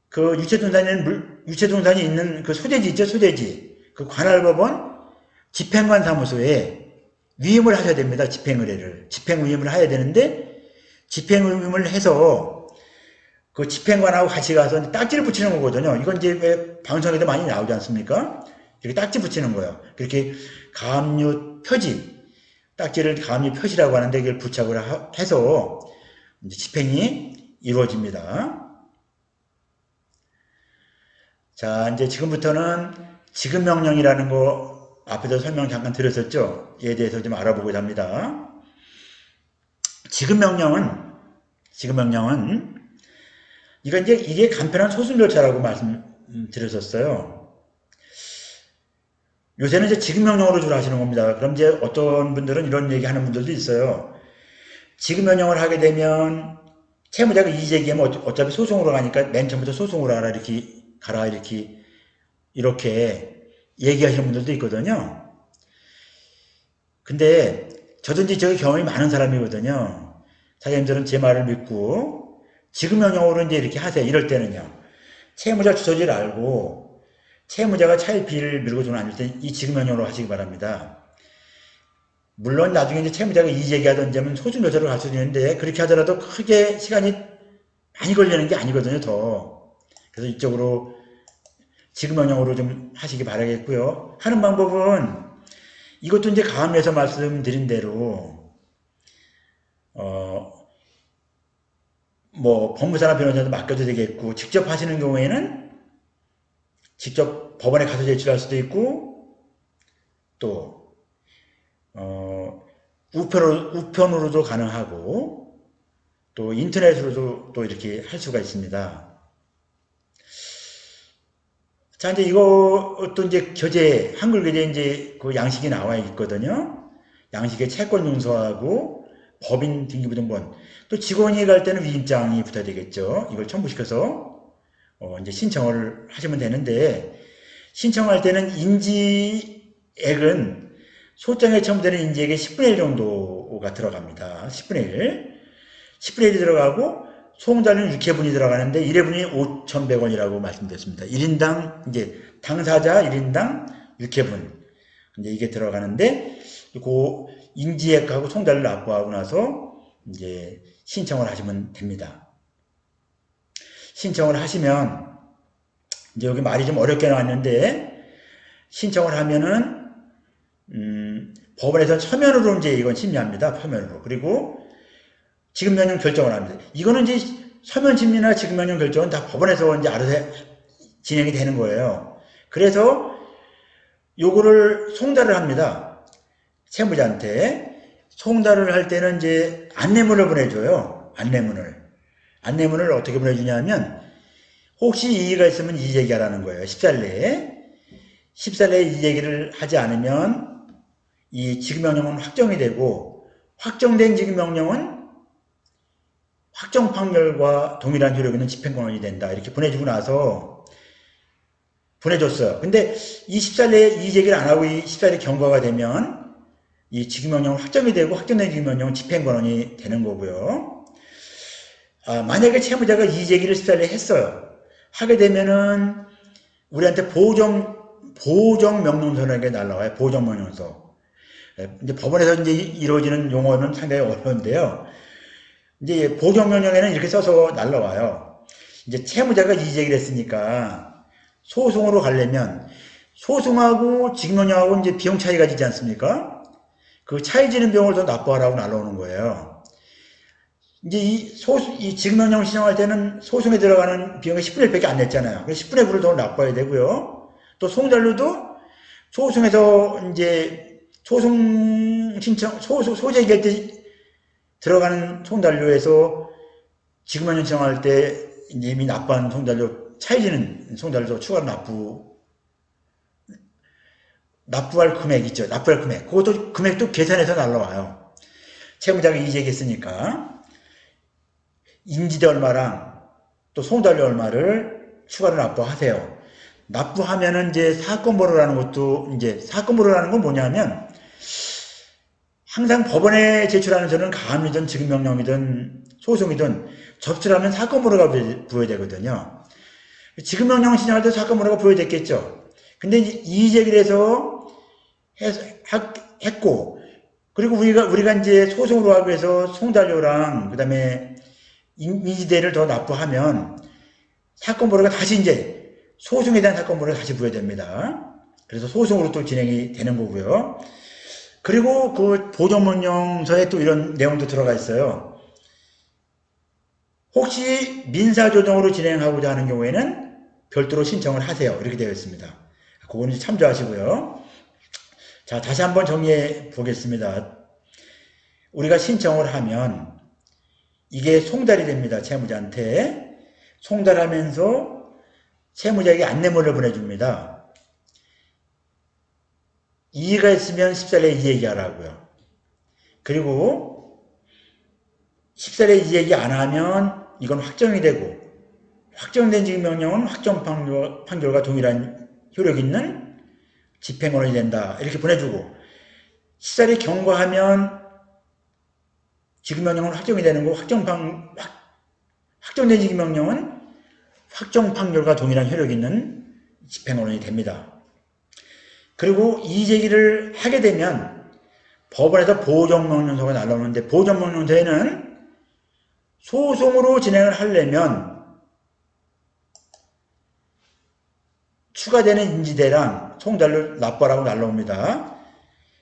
그 유체동산이 있는 그 소재지 있죠, 소재지. 그 관할법원 집행관 사무소에 위임을 하셔야 됩니다. 집행의뢰를. 집행위임을 해야 되는데 집행위임을 해서 그 집행관하고 같이 가서 딱지를 붙이는 거거든요. 이건 이제 왜 방송에도 많이 나오지 않습니까? 이렇게 딱지 붙이는 거예요. 그렇게 가압류 표지, 딱지를 가압류 표시라고 하는데 이걸 부착을 해서 이제 집행이 이루어집니다. 자, 이제 지금부터는 지급명령이라는 거 앞에서 설명 잠깐 드렸었죠. 이에 대해서 좀 알아보고자 합니다. 지급명령은 이게 간편한 소송 절차라고 말씀드렸었어요. 요새는 이제 지급명령으로 주로 하시는 겁니다. 그럼 이제 어떤 분들은 이런 얘기 하는 분들도 있어요. 지급명령을 하게 되면 채무자가 이의제기하면 어차피 소송으로 가니까 맨 처음부터 소송으로 가라 이렇게 얘기하시는 분들도 있거든요. 근데 저든지 저기 경험이 많은 사람이거든요. 사장님들은 제 말을 믿고 지급명령으로 이제 이렇게 하세요. 이럴 때는요. 채무자 주소지를 알고 채무자가 차일피를 밀고 돈을 안 줄 때 이 지급명령으로 하시기 바랍니다. 물론 나중에 이제 채무자가 이의제기하든지 하면 소송조사를 갈 수도 있는데 그렇게 하더라도 크게 시간이 많이 걸리는 게 아니거든요, 더. 그래서 이쪽으로 지급명령으로 좀 하시기 바라겠고요. 하는 방법은 이것도 이제 가음에서 말씀드린 대로 뭐 법무사나 변호사도 맡겨도 되겠고 직접 하시는 경우에는 직접 법원에 가서 제출할 수도 있고 또 우편으로도 가능하고 또 인터넷으로도 또 이렇게 할 수가 있습니다. 자, 이제 이것도 이제 교재, 한글 교재 이제 그 양식이 나와 있거든요. 양식에 채권 용서하고 법인 등기부등본. 또 직원이 갈 때는 위임장이 붙어야 되겠죠. 이걸 첨부시켜서 이제 신청을 하시면 되는데 신청할 때는 인지액은 소장에 첨부되는 인지액의 10분의 1 정도가 들어갑니다. 10분의 1. 10분의 1이 들어가고 소송자료는 6회분이 들어가는데 1회분이 5,100원이라고 말씀드렸습니다. 1인당 이제 당사자 1인당 6회분 이제 이게 들어가는데 그 인지액하고 송달료를 납부하고 나서 이제 신청을 하시면 됩니다. 신청을 하시면 이제 여기 말이 좀 어렵게 나왔는데 신청을 하면은 법원에서 서면으로 이제 이건 심리합니다. 서면으로. 그리고 지급명령 결정을 합니다. 이거는 이제 서면 심리나 지급명령 결정은 다 법원에서 이제 알아서 진행이 되는 거예요. 그래서 요거를 송달을 합니다. 채무자한테. 송달을 할 때는 이제 안내문을 보내줘요. 안내문을 어떻게 보내주냐면 혹시 이의가 있으면 이의제기하라는 거예요. 10살 내에. 10살 내에 이의제기를 하지 않으면 이 지급명령은 확정이 되고 확정된 지급명령은 확정 판결과 동일한 효력 있는 집행권이 된다. 이렇게 보내주고 나서 보내줬어요. 근데 이 10살 내에 이의제기를 안 하고 이 10살이 경과가 되면 이 지급명령은 확정이 되고 확정된 지급명령은 집행권이 되는 거고요. 만약에 채무자가 이의제기를 10살 내에 했어요. 하게 되면은 우리한테 보정명령서라는 게 날라와요. 보정명령서. 이제 법원에서 이제 이루어지는 용어는 상당히 어려운데요. 이제 보정명령에는 이렇게 써서 날라와요. 이제 채무자가 이의제기를 했으니까 소송으로 가려면 소송하고 지급명령하고 이제 비용 차이가 지지 않습니까? 그 차이 지는 비용을 더 납부하라고 날라오는 거예요. 이제 이 지급명령을 신청할 때는 소송에 들어가는 비용이 10분의 1밖에 안 냈잖아요. 그래서 10분의 9를 더 납부해야 되고요. 또 송달료도 소송에서 이제 소재기할 때 들어가는 송달료에서 지급명령 신청할 때 이미 납부한 송달료, 차이지는 송달료 추가로 납부할 금액 있죠. 납부할 금액. 그것도 금액도 계산해서 날라와요. 채무자가 이의제기했으니까 인지대 얼마랑 또 송달료 얼마를 추가로 납부하세요. 납부하면은 이제 사건번호라는 것도 이제 사건번호라는 건 뭐냐면 항상 법원에 제출하는 서는 가압이든 지급명령이든 소송이든 접수를 하면 사건번호가 부여야 되거든요. 지급명령 신청할 때 사건번호가 부여됐겠죠. 근데 이의제기를 해서 했고 그리고 우리가 이제 소송으로 하기 위해서 송달료랑 그 다음에 인지대를 더 납부하면 사건번호가 다시 이제 소송에 대한 사건번호가 다시 부여됩니다. 그래서 소송으로 또 진행이 되는 거고요. 그리고 그 보정명령서에 또 이런 내용도 들어가 있어요. 혹시 민사조정으로 진행하고자 하는 경우에는 별도로 신청을 하세요. 이렇게 되어 있습니다. 그거는 참조하시고요. 자, 다시 한번 정리해 보겠습니다. 우리가 신청을 하면 이게 송달이 됩니다. 채무자한테. 송달하면서 채무자에게 안내문을 보내줍니다. 이의가 있으면 10살에 이의제기하라고요. 그리고 10살에 이의제기 안 하면 이건 확정이 되고 확정된 지급명령은 확정 판결과 동일한 효력 있는 집행권이 된다. 이렇게 보내주고 10살이 경과하면 지급명령은 확정이 되는 거고 확정된 지급명령은 확정 판결과 동일한 효력 있는 집행원이 됩니다. 그리고 이의제기를 하게 되면 법원에서 보정명령서가 날라오는데 보정명령서에는 소송으로 진행을 하려면 추가되는 인지대랑 송달료 납부하라고 날라옵니다.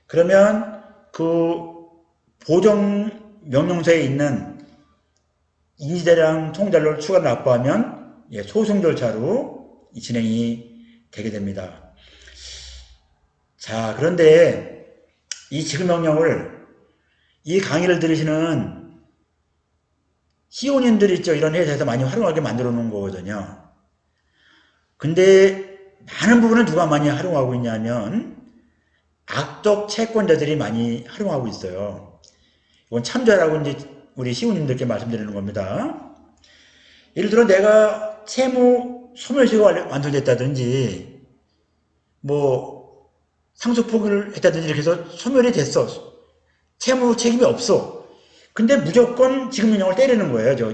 그러면 그 보정명령서에 있는 인지대랑 송달료를 추가 납부하면 소송 절차로 진행이 되게 됩니다. 자, 그런데 이 지급명령을 이 강의를 들으시는 시온인들 있죠. 이런 회사에서 많이 활용하게 만들어 놓은 거거든요. 근데 많은 부분은 누가 많이 활용하고 있냐면 악덕 채권자들이 많이 활용하고 있어요. 이건 참조하라고 이제 우리 시온인들께 말씀드리는 겁니다. 예를 들어 내가 채무 소멸시효가 완성됐다든지 뭐 상속포기를 했다든지 이렇게 해서 소멸이 됐어. 채무 책임이 없어. 근데 무조건 지급명령을 때리는 거예요. 저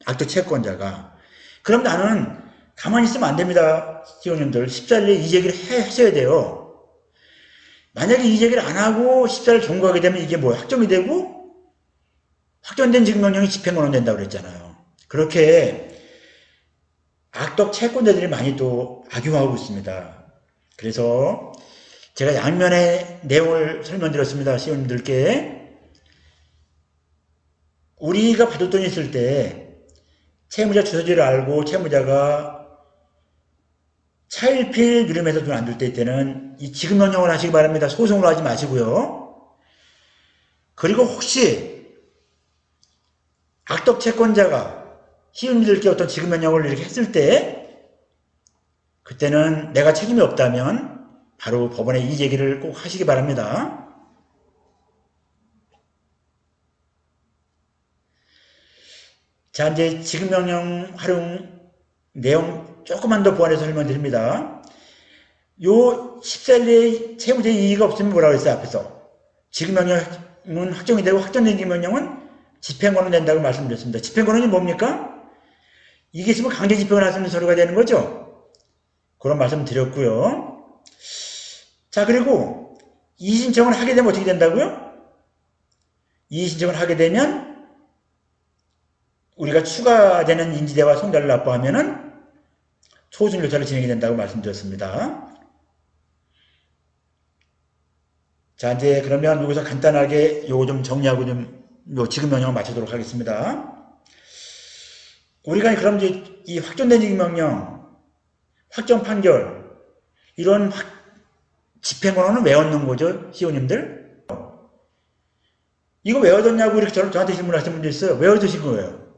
악덕 채권자가. 그럼 나는 가만히 있으면 안 됩니다. 시원님들 14일에 이재기를 하셔야 돼요. 만약에 이재기를 안 하고 14일 종고하게 되면 이게 뭐야? 확정이 되고 확정된 지급명령이 집행권은 된다고 그랬잖아요. 그렇게 악덕 채권자들이 많이 또 악용하고 있습니다. 그래서 제가 양면의 내용을 설명드렸습니다. 시원님들께. 우리가 받을 돈이 있을 때 채무자 주소지를 알고 채무자가 차일피일 누리면서 돈 안 줄 때는 이 지급명령을 하시기 바랍니다. 소송으로 하지 마시고요. 그리고 혹시 악덕 채권자가 시운들께 어떤 지급명령을 이렇게 했을 때 그때는 내가 책임이 없다면 바로 법원에 이 얘기를 꼭 하시기 바랍니다. 자, 이제 지급명령 활용 내용 조금만 더 보완해서 설명드립니다. 요 14일 내에 채무자의 이의가 없으면 뭐라고 했어요, 앞에서. 지급명령은 확정이 되고 확정된 지급명령은 집행권은 된다고 말씀드렸습니다. 집행권은 뭡니까? 이게 있으면 강제 집행을 하는 서류가 되는 거죠. 그런 말씀 드렸고요. 자, 그리고 이의신청을 하게 되면 어떻게 된다고요? 이의신청을 하게 되면 우리가 추가되는 인지대와 송달을 납부하면은 소송조차를 진행이 된다고 말씀드렸습니다. 자, 이제 그러면 여기서 간단하게 요거 좀 정리하고 좀 요 지급명령을 마치도록 하겠습니다. 우리가 그럼 이제 이 확정된 지급명령, 확정 판결, 이런 집행권은 왜 얻는 거죠, 시호님들? 이거 왜 얻었냐고 이렇게 저한테 질문하시는 분들 있어요. 왜 얻으신 거예요?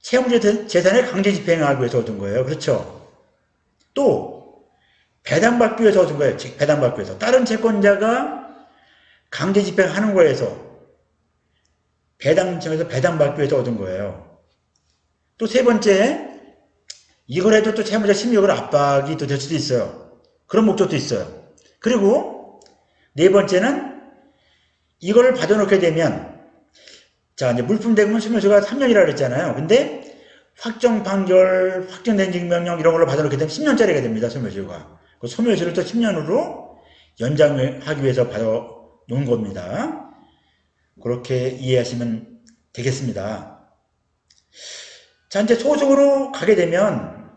채무재산의 강제 집행하기 위해서 얻은 거예요. 그렇죠? 또 배당받기 위해서 얻은 거예요. 배당받기 위해서. 다른 채권자가 강제 집행하는 거에서 배당 신청에서 배당받기 위해서 얻은 거예요. 또 세 번째, 이걸 해도 또 채무자 심리적으로 압박이 또 될 수도 있어요. 그런 목적도 있어요. 그리고 네 번째는 이걸 받아놓게 되면 자, 이제 물품 대금은 소멸시효가 3년이라고 그랬잖아요. 근데 확정 판결, 확정된 지급명령 이런 걸로 받아놓게 되면 10년짜리가 됩니다. 소멸시효가. 그 소멸시효를 또 10년으로 연장하기 위해서 받아놓은 겁니다. 그렇게 이해하시면 되겠습니다. 자, 이제 소송으로 가게 되면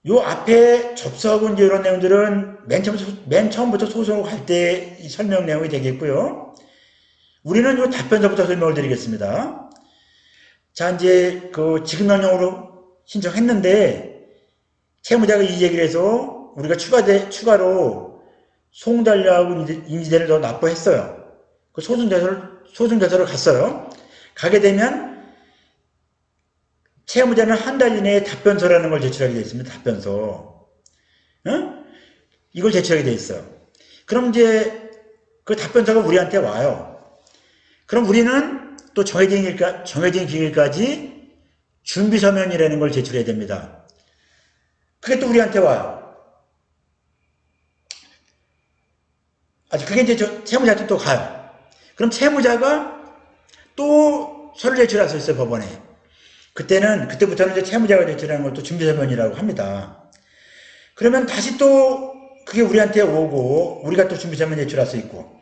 요 앞에 접수하고 이제 이런 내용들은 맨 처음부터 소송으로 갈 때 설명 내용이 되겠고요. 우리는 요 답변서부터 설명을 드리겠습니다. 자, 이제 그 지급명령으로 신청했는데 채무자가 이 얘기를 해서 우리가 추가로 송달료하고 인지대를 더 납부했어요. 그 소송조사를 갔어요. 가게 되면 채무자는 한 달 이내에 답변서라는 걸 제출하게 되어 있습니다. 답변서. 이걸 제출하게 되어 있어요. 그럼 이제 그 답변서가 우리한테 와요. 그럼 우리는 또 정해진 기일까지 준비서면이라는 걸 제출해야 됩니다. 그게 또 우리한테 와요. 그게 이제 채무자한테 또 가요. 그럼 채무자가 또 서류 제출할 수 있어요, 법원에. 그때부터는 이제 채무자가 제출하는 것도 준비서면이라고 합니다. 그러면 다시 또 그게 우리한테 오고 우리가 또 준비서면 제출할 수 있고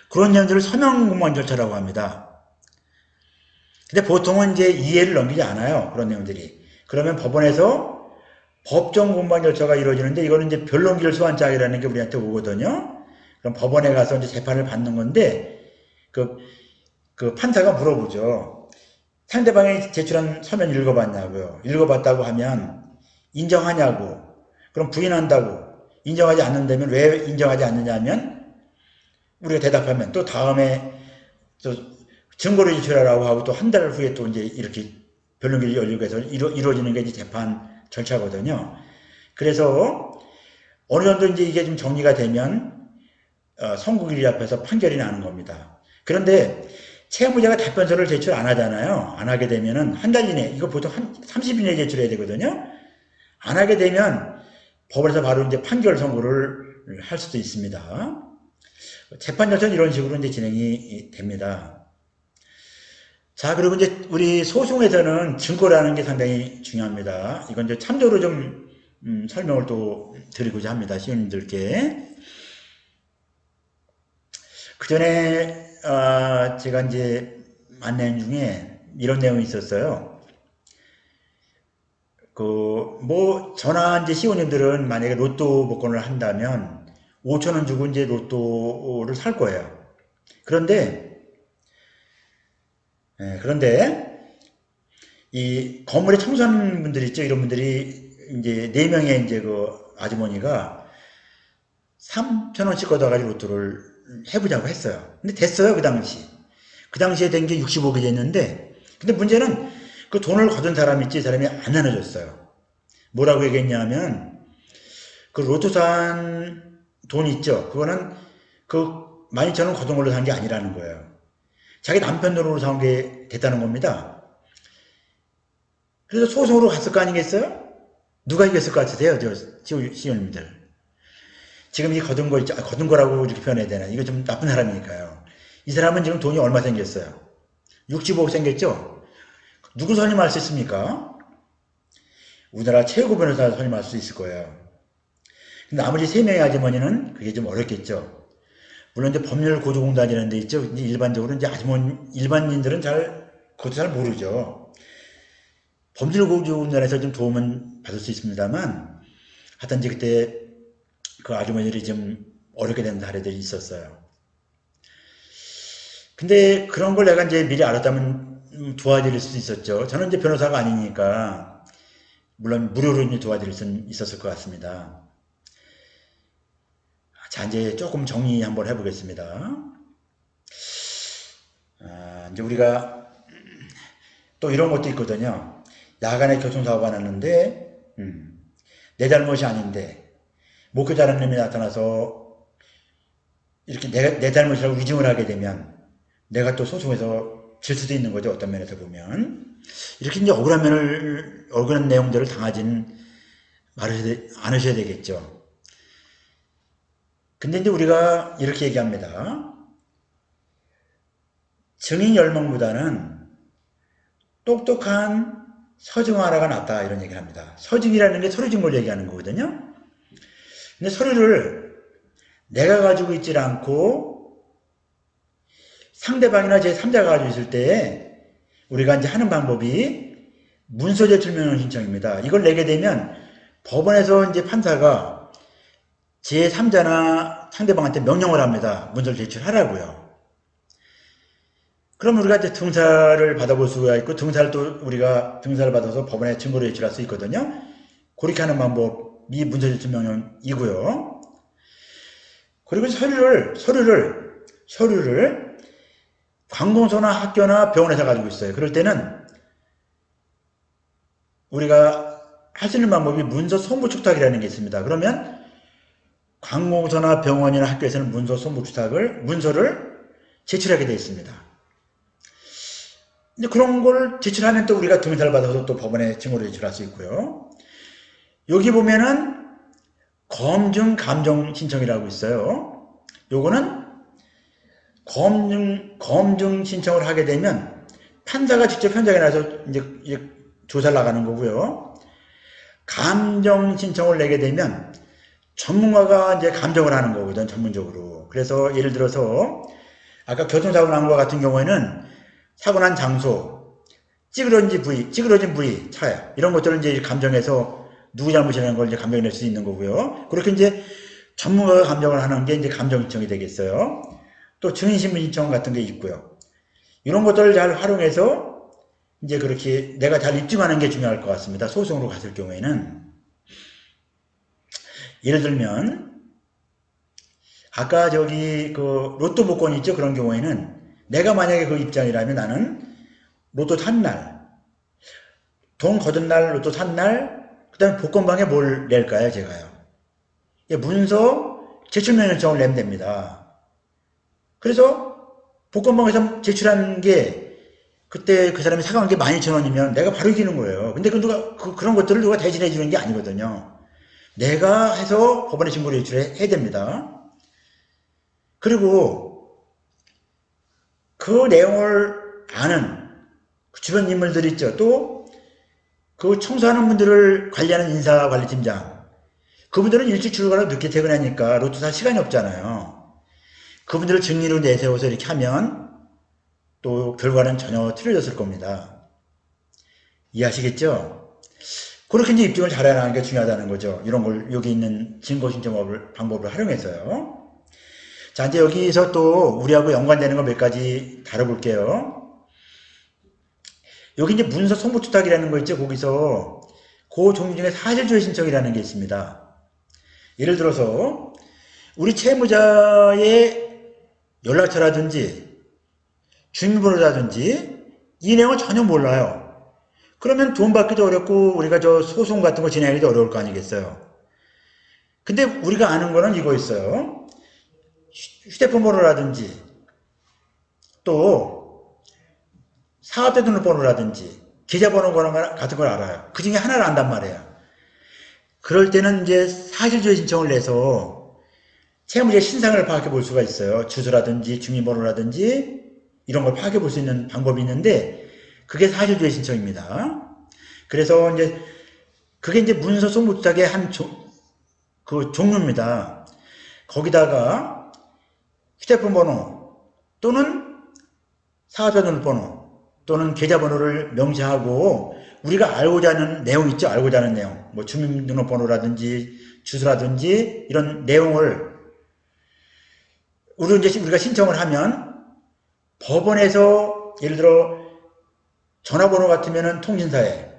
그런 내용들을 서명 공무원 절차라고 합니다. 근데 보통은 이제 이해를 넘기지 않아요. 그런 내용들이. 그러면 법원에서 법정 공무원 절차가 이루어지는데 이거는 이제 변론기를 소환장이라는 게 우리한테 오거든요. 그럼 법원에 가서 이제 재판을 받는 건데 그 판사가 물어보죠. 상대방이 제출한 서면 읽어봤냐고요. 읽어봤다고 하면 인정하냐고. 그럼 부인한다고. 인정하지 않는다면 왜 인정하지 않느냐 하면 우리가 대답하면 또 다음에 또 증거를 제출하라고 하고 또 한 달 후에 또 이제 이렇게 변론기를 열리고 해서 이루어지는 게 이제 재판 절차거든요. 그래서 어느 정도 이제 이게 좀 정리가 되면 선고기일 앞에서 판결이 나는 겁니다. 그런데 채무자가 답변서를 제출 안 하잖아요. 안 하게 되면은 한 달 이내, 이거 보통 한 30일 내에 제출해야 되거든요. 안 하게 되면 법원에서 바로 이제 판결 선고를 할 수도 있습니다. 재판 절차는 이런 식으로 이제 진행이 됩니다. 자, 그리고 이제 우리 소송에서는 증거라는 게 상당히 중요합니다. 이건 이제 참조로 좀 설명을 또 드리고자 합니다. 시민님들께. 그 전에 제가 이제 만난 중에 이런 내용이 있었어요. 저나 이제 시호님들은 만약에 로또 복권을 한다면 5,000원 주고 이제 로또를 살 거예요. 그런데 이 건물에 청소하는 분들 있죠. 이런 분들이 이제 4명의 이제 그 아주머니가 3,000원씩 걷어가지고 로또를 해보자고 했어요. 근데 됐어요. 그 당시. 그 당시에 된 게 65개 됐는데, 근데 문제는 그 돈을 거둔 사람이 있지, 사람이 안 나눠줬어요. 뭐라고 얘기했냐면, 그 로또 산 돈 있죠. 그거는 그 12,000원 거둔 걸로 산 게 아니라는 거예요. 자기 남편 돈으로 사온 게 됐다는 겁니다. 그래서 소송으로 갔을 거 아니겠어요? 누가 이겼을 것 같으세요? 시원님들. 지금 이 거둔 거 있죠? 거둔 거라고 이렇게 표현해야 되나? 이거 좀 나쁜 사람이니까요. 이 사람은 지금 돈이 얼마 생겼어요? 65억 생겼죠? 누구 선임할 수 있습니까? 우리나라 최고 변호사 선임할 수 있을 거예요. 근데 나머지 3명의 아주머니는 그게 좀 어렵겠죠. 물론 이제 법률 고조공단이라는 데 있죠. 일반적으로 이제 일반인들은 그것도 잘 모르죠. 법률 고조공단에서 좀 도움은 받을 수 있습니다만, 하여튼 이제 그때 그 아주머니들이 좀 어렵게 된 사례들이 있었어요. 근데 그런 걸 내가 이제 미리 알았다면 도와드릴 수 있었죠. 저는 이제 변호사가 아니니까, 물론 무료로 이제 도와드릴 수는 있었을 것 같습니다. 자, 이제 조금 정리 한번 해보겠습니다. 이제 우리가 또 이런 것도 있거든요. 야간에 교통사고가 났는데, 내 잘못이 아닌데, 목격자라는 놈이 나타나서 이렇게 내 잘못이라고 위증을 하게 되면 내가 또 소송에서 질 수도 있는 거죠. 어떤 면에서 보면. 이렇게 이제 억울한 내용들을 당하진 않으셔야 되겠죠. 근데 이제 우리가 이렇게 얘기합니다. 증인 10명보다는 똑똑한 서증 하나가 낫다 이런 얘기를 합니다. 서증이라는 게 서류 증거를 얘기하는 거거든요. 근데 서류를 내가 가지고 있질 않고 상대방이나 제3자가 가지고 있을 때 우리가 이제 하는 방법이 문서 제출명령 신청입니다. 이걸 내게 되면 법원에서 이제 판사가 제3자나 상대방한테 명령을 합니다. 문서를 제출하라고요. 그럼 우리가 이제 등사를 받아볼 수가 있고, 우리가 등사를 받아서 법원에 증거를 제출할 수 있거든요. 그렇게 하는 방법이 문서 제출 명령이고요. 그리고 서류를 관공서나 학교나 병원에서 가지고 있어요. 그럴 때는 우리가 할 수 있는 방법이 문서 소무 축탁이라는 게 있습니다. 그러면 관공서나 병원이나 학교에서는 문서를 제출하게 되어 있습니다. 근데 그런 걸 제출하면 또 우리가 등사를 받아서 또 법원에 증거를 제출할 수 있고요. 여기 보면은 검증 감정 신청이라고 있어요. 요거는 검증 신청을 하게 되면 판사가 직접 현장에 나서 이제 조사를 나가는 거고요. 감정 신청을 내게 되면 전문가가 이제 감정을 하는 거거든, 전문적으로. 그래서 예를 들어서 아까 교통사고 난 것 같은 경우에는 사고 난 장소, 찌그러진 부위, 차야. 이런 것들을 이제 감정해서 누구 잘못이라는 걸 이제 감정낼 수 있는 거고요. 그렇게 이제 전문가가 감정을 하는 게 이제 감정 신청이 되겠어요. 또 증인신문 신청 같은 게 있고요. 이런 것들을 잘 활용해서 이제 그렇게 내가 잘 입증하는 게 중요할 것 같습니다. 소송으로 갔을 경우에는. 예를 들면 아까 저기 그 로또 복권 있죠? 그런 경우에는 내가 만약에 그 입장이라면 나는 로또 산 날, 돈 거둔 날, 로또 산 날, 그 다음에 복권방에 뭘 낼까요? 제가요. 문서 제출명 요청을 내면 됩니다. 그래서 복권방에서 제출한 게 그때 그 사람이 사가는 게 12,000원이면 내가 바로 이기는 거예요. 근데 그런 것들을 누가 대신해 주는 게 아니거든요. 내가 해서 법원에 신고를 제출해야 됩니다. 그리고 그 내용을 아는 그 주변 인물들 있죠. 또 그 청소하는 분들을 관리하는 인사관리팀장. 그분들은 일찍 출근하고 늦게 퇴근하니까 로또 살 시간이 없잖아요. 그분들을 증인으로 내세워서 이렇게 하면 또 결과는 전혀 틀려졌을 겁니다. 이해하시겠죠? 그렇게 이제 입증을 잘해나가는 게 중요하다는 거죠. 이런 걸 여기 있는 증거 신청 방법을 활용해서요. 자, 이제 여기서 또 우리하고 연관되는 거 몇 가지 다뤄볼게요. 여기 이제 문서 송부투탁이라는 거 있죠. 거기서 그 종류 중에 사실조회 신청이라는 게 있습니다. 예를 들어서 우리 채무자의 연락처라든지 주민번호라든지 이 내용을 전혀 몰라요. 그러면 돈 받기도 어렵고 우리가 저 소송 같은 거 진행하기도 어려울 거 아니겠어요. 근데 우리가 아는 거는 이거 있어요. 휴대폰 번호라든지 또 사업자 등록번호라든지 계좌번호 같은 걸 알아요. 그 중에 하나를 안단 말이에요. 그럴 때는 이제 사실조회 신청을 내서 채무자의 신상을 파악해 볼 수가 있어요. 주소라든지 주민번호라든지 이런 걸 파악해 볼 수 있는 방법이 있는데 그게 사실조회 신청입니다. 그래서 이제 그게 이제 문서 송부투탁의 한 종류입니다. 거기다가 휴대폰 번호 또는 사업자 등록번호 또는 계좌번호를 명시하고 우리가 알고자 하는 내용 있죠. 알고자 하는 내용. 뭐 주민등록번호라든지 주소라든지 이런 내용을 우리가 신청을 하면 법원에서 예를 들어 전화번호 같으면은 통신사에,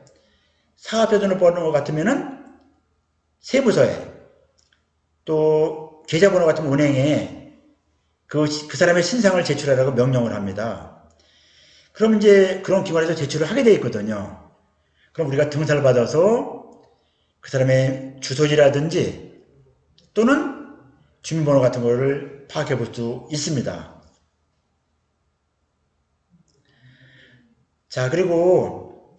사업자 등록번호 같으면은 세무서에, 또 계좌번호 같으면 은행에 그 사람의 신상을 제출하라고 명령을 합니다. 그럼 이제 그런 기관에서 제출을 하게 되어 있거든요. 그럼 우리가 등사를 받아서 그 사람의 주소지라든지 또는 주민번호 같은 거를 파악해 볼 수 있습니다. 자, 그리고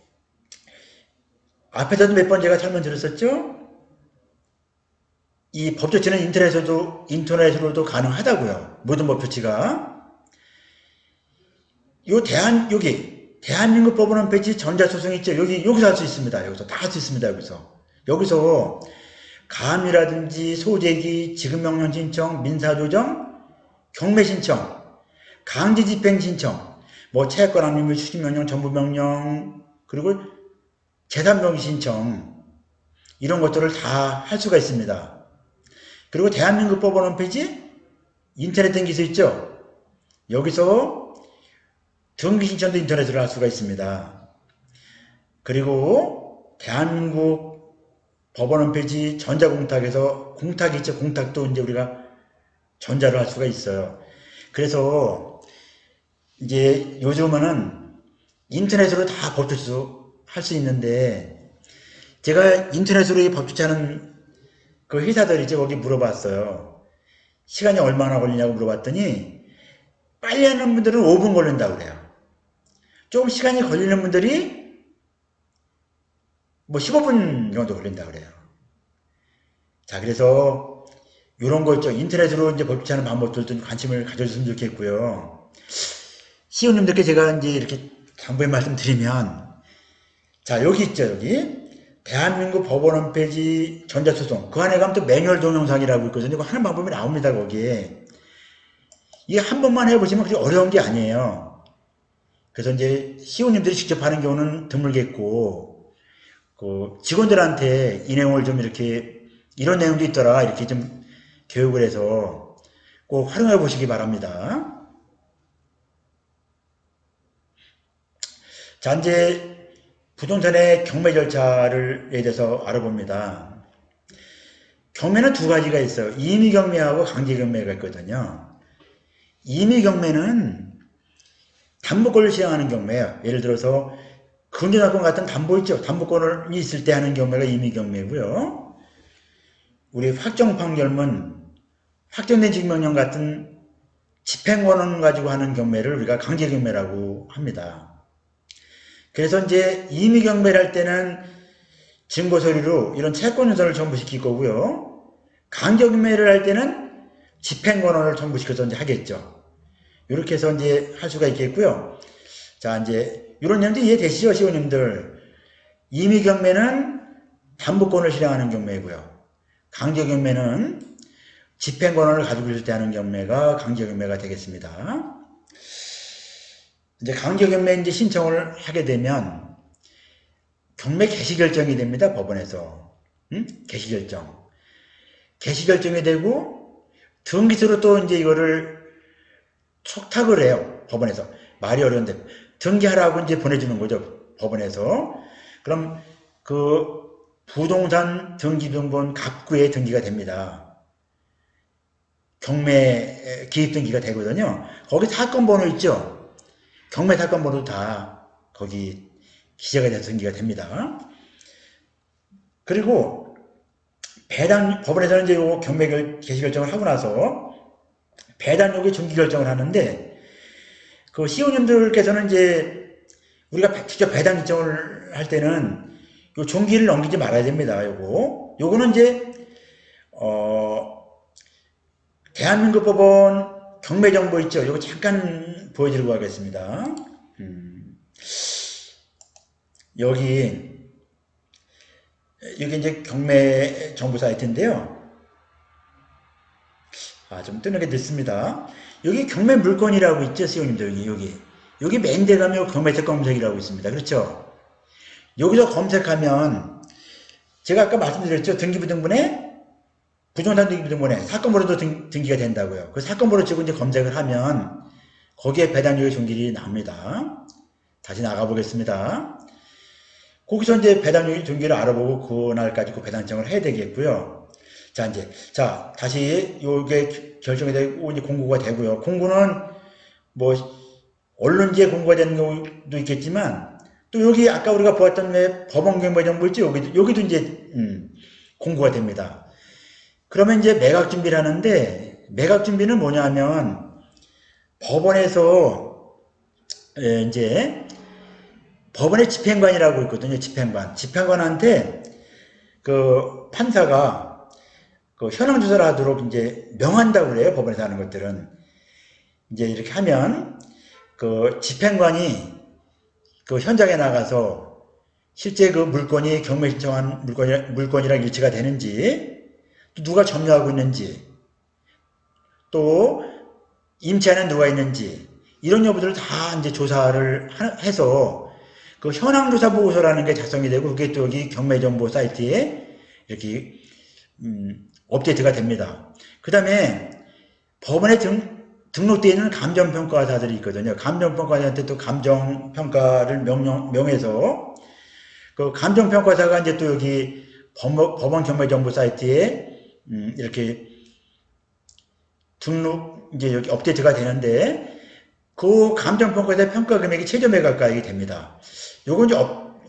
앞에서도 몇 번 제가 설명드렸었죠? 이 법조치는 인터넷으로도 가능하다고요. 모든 법조치가. 대한민국 법원 홈페이지 전자소송 있죠? 여기서 할 수 있습니다. 여기서 다 할 수 있습니다. 여기서 감이라든지 소재기, 지급명령 신청, 민사조정, 경매 신청, 강제집행 신청, 뭐 채권 압류물 추진명령, 전부명령, 그리고 재산명의 신청 이런 것들을 다 할 수가 있습니다. 그리고 대한민국 법원 홈페이지 인터넷 등기소 있죠? 여기서 등기 신청도 인터넷으로 할 수가 있습니다. 그리고 대한민국 법원 홈페이지 전자공탁에서 공탁이 있죠. 공탁도 이제 우리가 전자로 할 수가 있어요. 그래서 이제 요즘은 인터넷으로 다 법조치 할 수 있는데 제가 인터넷으로 이 법조치하는 그 회사들이죠. 거기 물어봤어요. 시간이 얼마나 걸리냐고 물어봤더니 빨리 하는 분들은 5분 걸린다고 그래요. 조금 시간이 걸리는 분들이 뭐 15분 정도 걸린다고 그래요. 자, 그래서 이런 거 있죠. 인터넷으로 이제 법조치하는 방법들도 관심을 가져줬으면 좋겠고요. 시우님들께 제가 이제 이렇게 당부의 말씀 드리면, 자, 여기 있죠. 여기 대한민국 법원 홈페이지 전자소송 그 안에 가면 또 매뉴얼 동영상이라고 있거든요. 그거 하는 방법이 나옵니다. 거기에. 이게 한 번만 해보시면 그렇게 어려운 게 아니에요. 그래서 이제 시호님들이 직접 하는 경우는 드물겠고 그 직원들한테 이 내용을 좀 이렇게 이런 내용도 있더라 이렇게 좀 교육을 해서 꼭 활용해 보시기 바랍니다. 자, 이제 부동산의 경매 절차를 대해서 알아봅니다. 경매는 두 가지가 있어요. 임의경매하고 강제경매가 있거든요. 임의경매는 담보권을 시행하는 경매예요. 예를 들어서 금전사건 같은 담보 있죠. 담보권이 있을 때 하는 경매가 임의경매고요. 우리 확정판결문, 확정된 징명령 같은 집행권을 가지고 하는 경매를 우리가 강제경매라고 합니다. 그래서 이제 임의경매를 할 때는 증거서류로 이런 채권유서를 첨부시킬 거고요. 강제경매를 할 때는 집행권을 첨부시켜서 이제 하겠죠. 이렇게 해서 이제 할 수가 있겠고요. 자, 이제 이런 내용도 이해되시죠, 시호님들? 임의경매는 담보권을 실행하는 경매이고요. 강제경매는 집행권을 가지고 있을 때 하는 경매가 강제경매가 되겠습니다. 이제 강제경매 이제 신청을 하게 되면 경매 개시결정이 됩니다. 법원에서. 개시결정. 개시결정이 되고 등기소로 또 이제 이거를 촉탁을 해요. 법원에서. 말이 어려운데 등기하라고 이제 보내주는 거죠. 법원에서. 그럼 그 부동산 등기등본 갑구에 등기가 됩니다. 경매 기입 등기가 되거든요. 거기 사건 번호 있죠. 경매 사건 번호도 다 거기 기재가 돼서 등기가 됩니다. 그리고 법원에서는 이제 요 경매 개시 결정을 하고 나서 배당료기 중기 결정을 하는데 그 시호님들께서는 이제 우리가 직접 배당 결정을 할 때는 요 종기를 넘기지 말아야 됩니다. 요거는 이제 대한민국 법원 경매정보 있죠. 요거 잠깐 보여드리고 가겠습니다. 여기 이제 경매 정보 사이트인데요. 좀 뜨는 게 늦습니다. 여기 경매 물건이라고 있죠, 시호님들. 여기 맨 데 가면 경매책 검색이라고 있습니다. 그렇죠? 여기서 검색하면 제가 아까 말씀드렸죠. 등기부등본에 부동산 등기부등본에 사건번호도 등기가 된다고요. 그 사건번호 치고 이제 검색을 하면 거기에 배당료의 종길이 나옵니다. 다시 나가보겠습니다. 거기서 이제 배당료의 종기를 알아보고 그날까지 그 배당청을 해야 되겠고요. 자, 다시 요게 결정이 되고 이제 공고가 되고요. 공고는 뭐 언론지에 공고가 되는 경우도 있겠지만 또 여기 아까 우리가 보았던 법원경매정보 있죠? 여기도 이제 공고가 됩니다. 그러면 이제 매각 준비를 하는데 매각 준비는 뭐냐면 법원에서 이제 법원의 집행관이라고 있거든요. 집행관한테 그 판사가 그 현황 조사를 하도록 이제 명한다고 그래요. 법원에서 하는 것들은 이제 이렇게 하면 그 집행관이 그 현장에 나가서 실제 그 물건이 경매 신청한 물건이랑 일치가 되는지 또 누가 점유하고 있는지 또 임차인은 누가 있는지 이런 여부들을 다 이제 조사를 해서 그 현황조사 보고서라는 게 작성이 되고 그게 또 여기 경매정보 사이트에 이렇게 업데이트가 됩니다. 그 다음에 법원에 등록되어 있는 감정평가사들이 있거든요. 감정평가사한테 또 감정평가를 명해서 그 감정평가사가 이제 또 여기 법원 경매정보 사이트에 이렇게 이제 여기 업데이트가 되는데 그 감정평가사의 평가 금액이 최저 매각가액이 됩니다. 요건 이제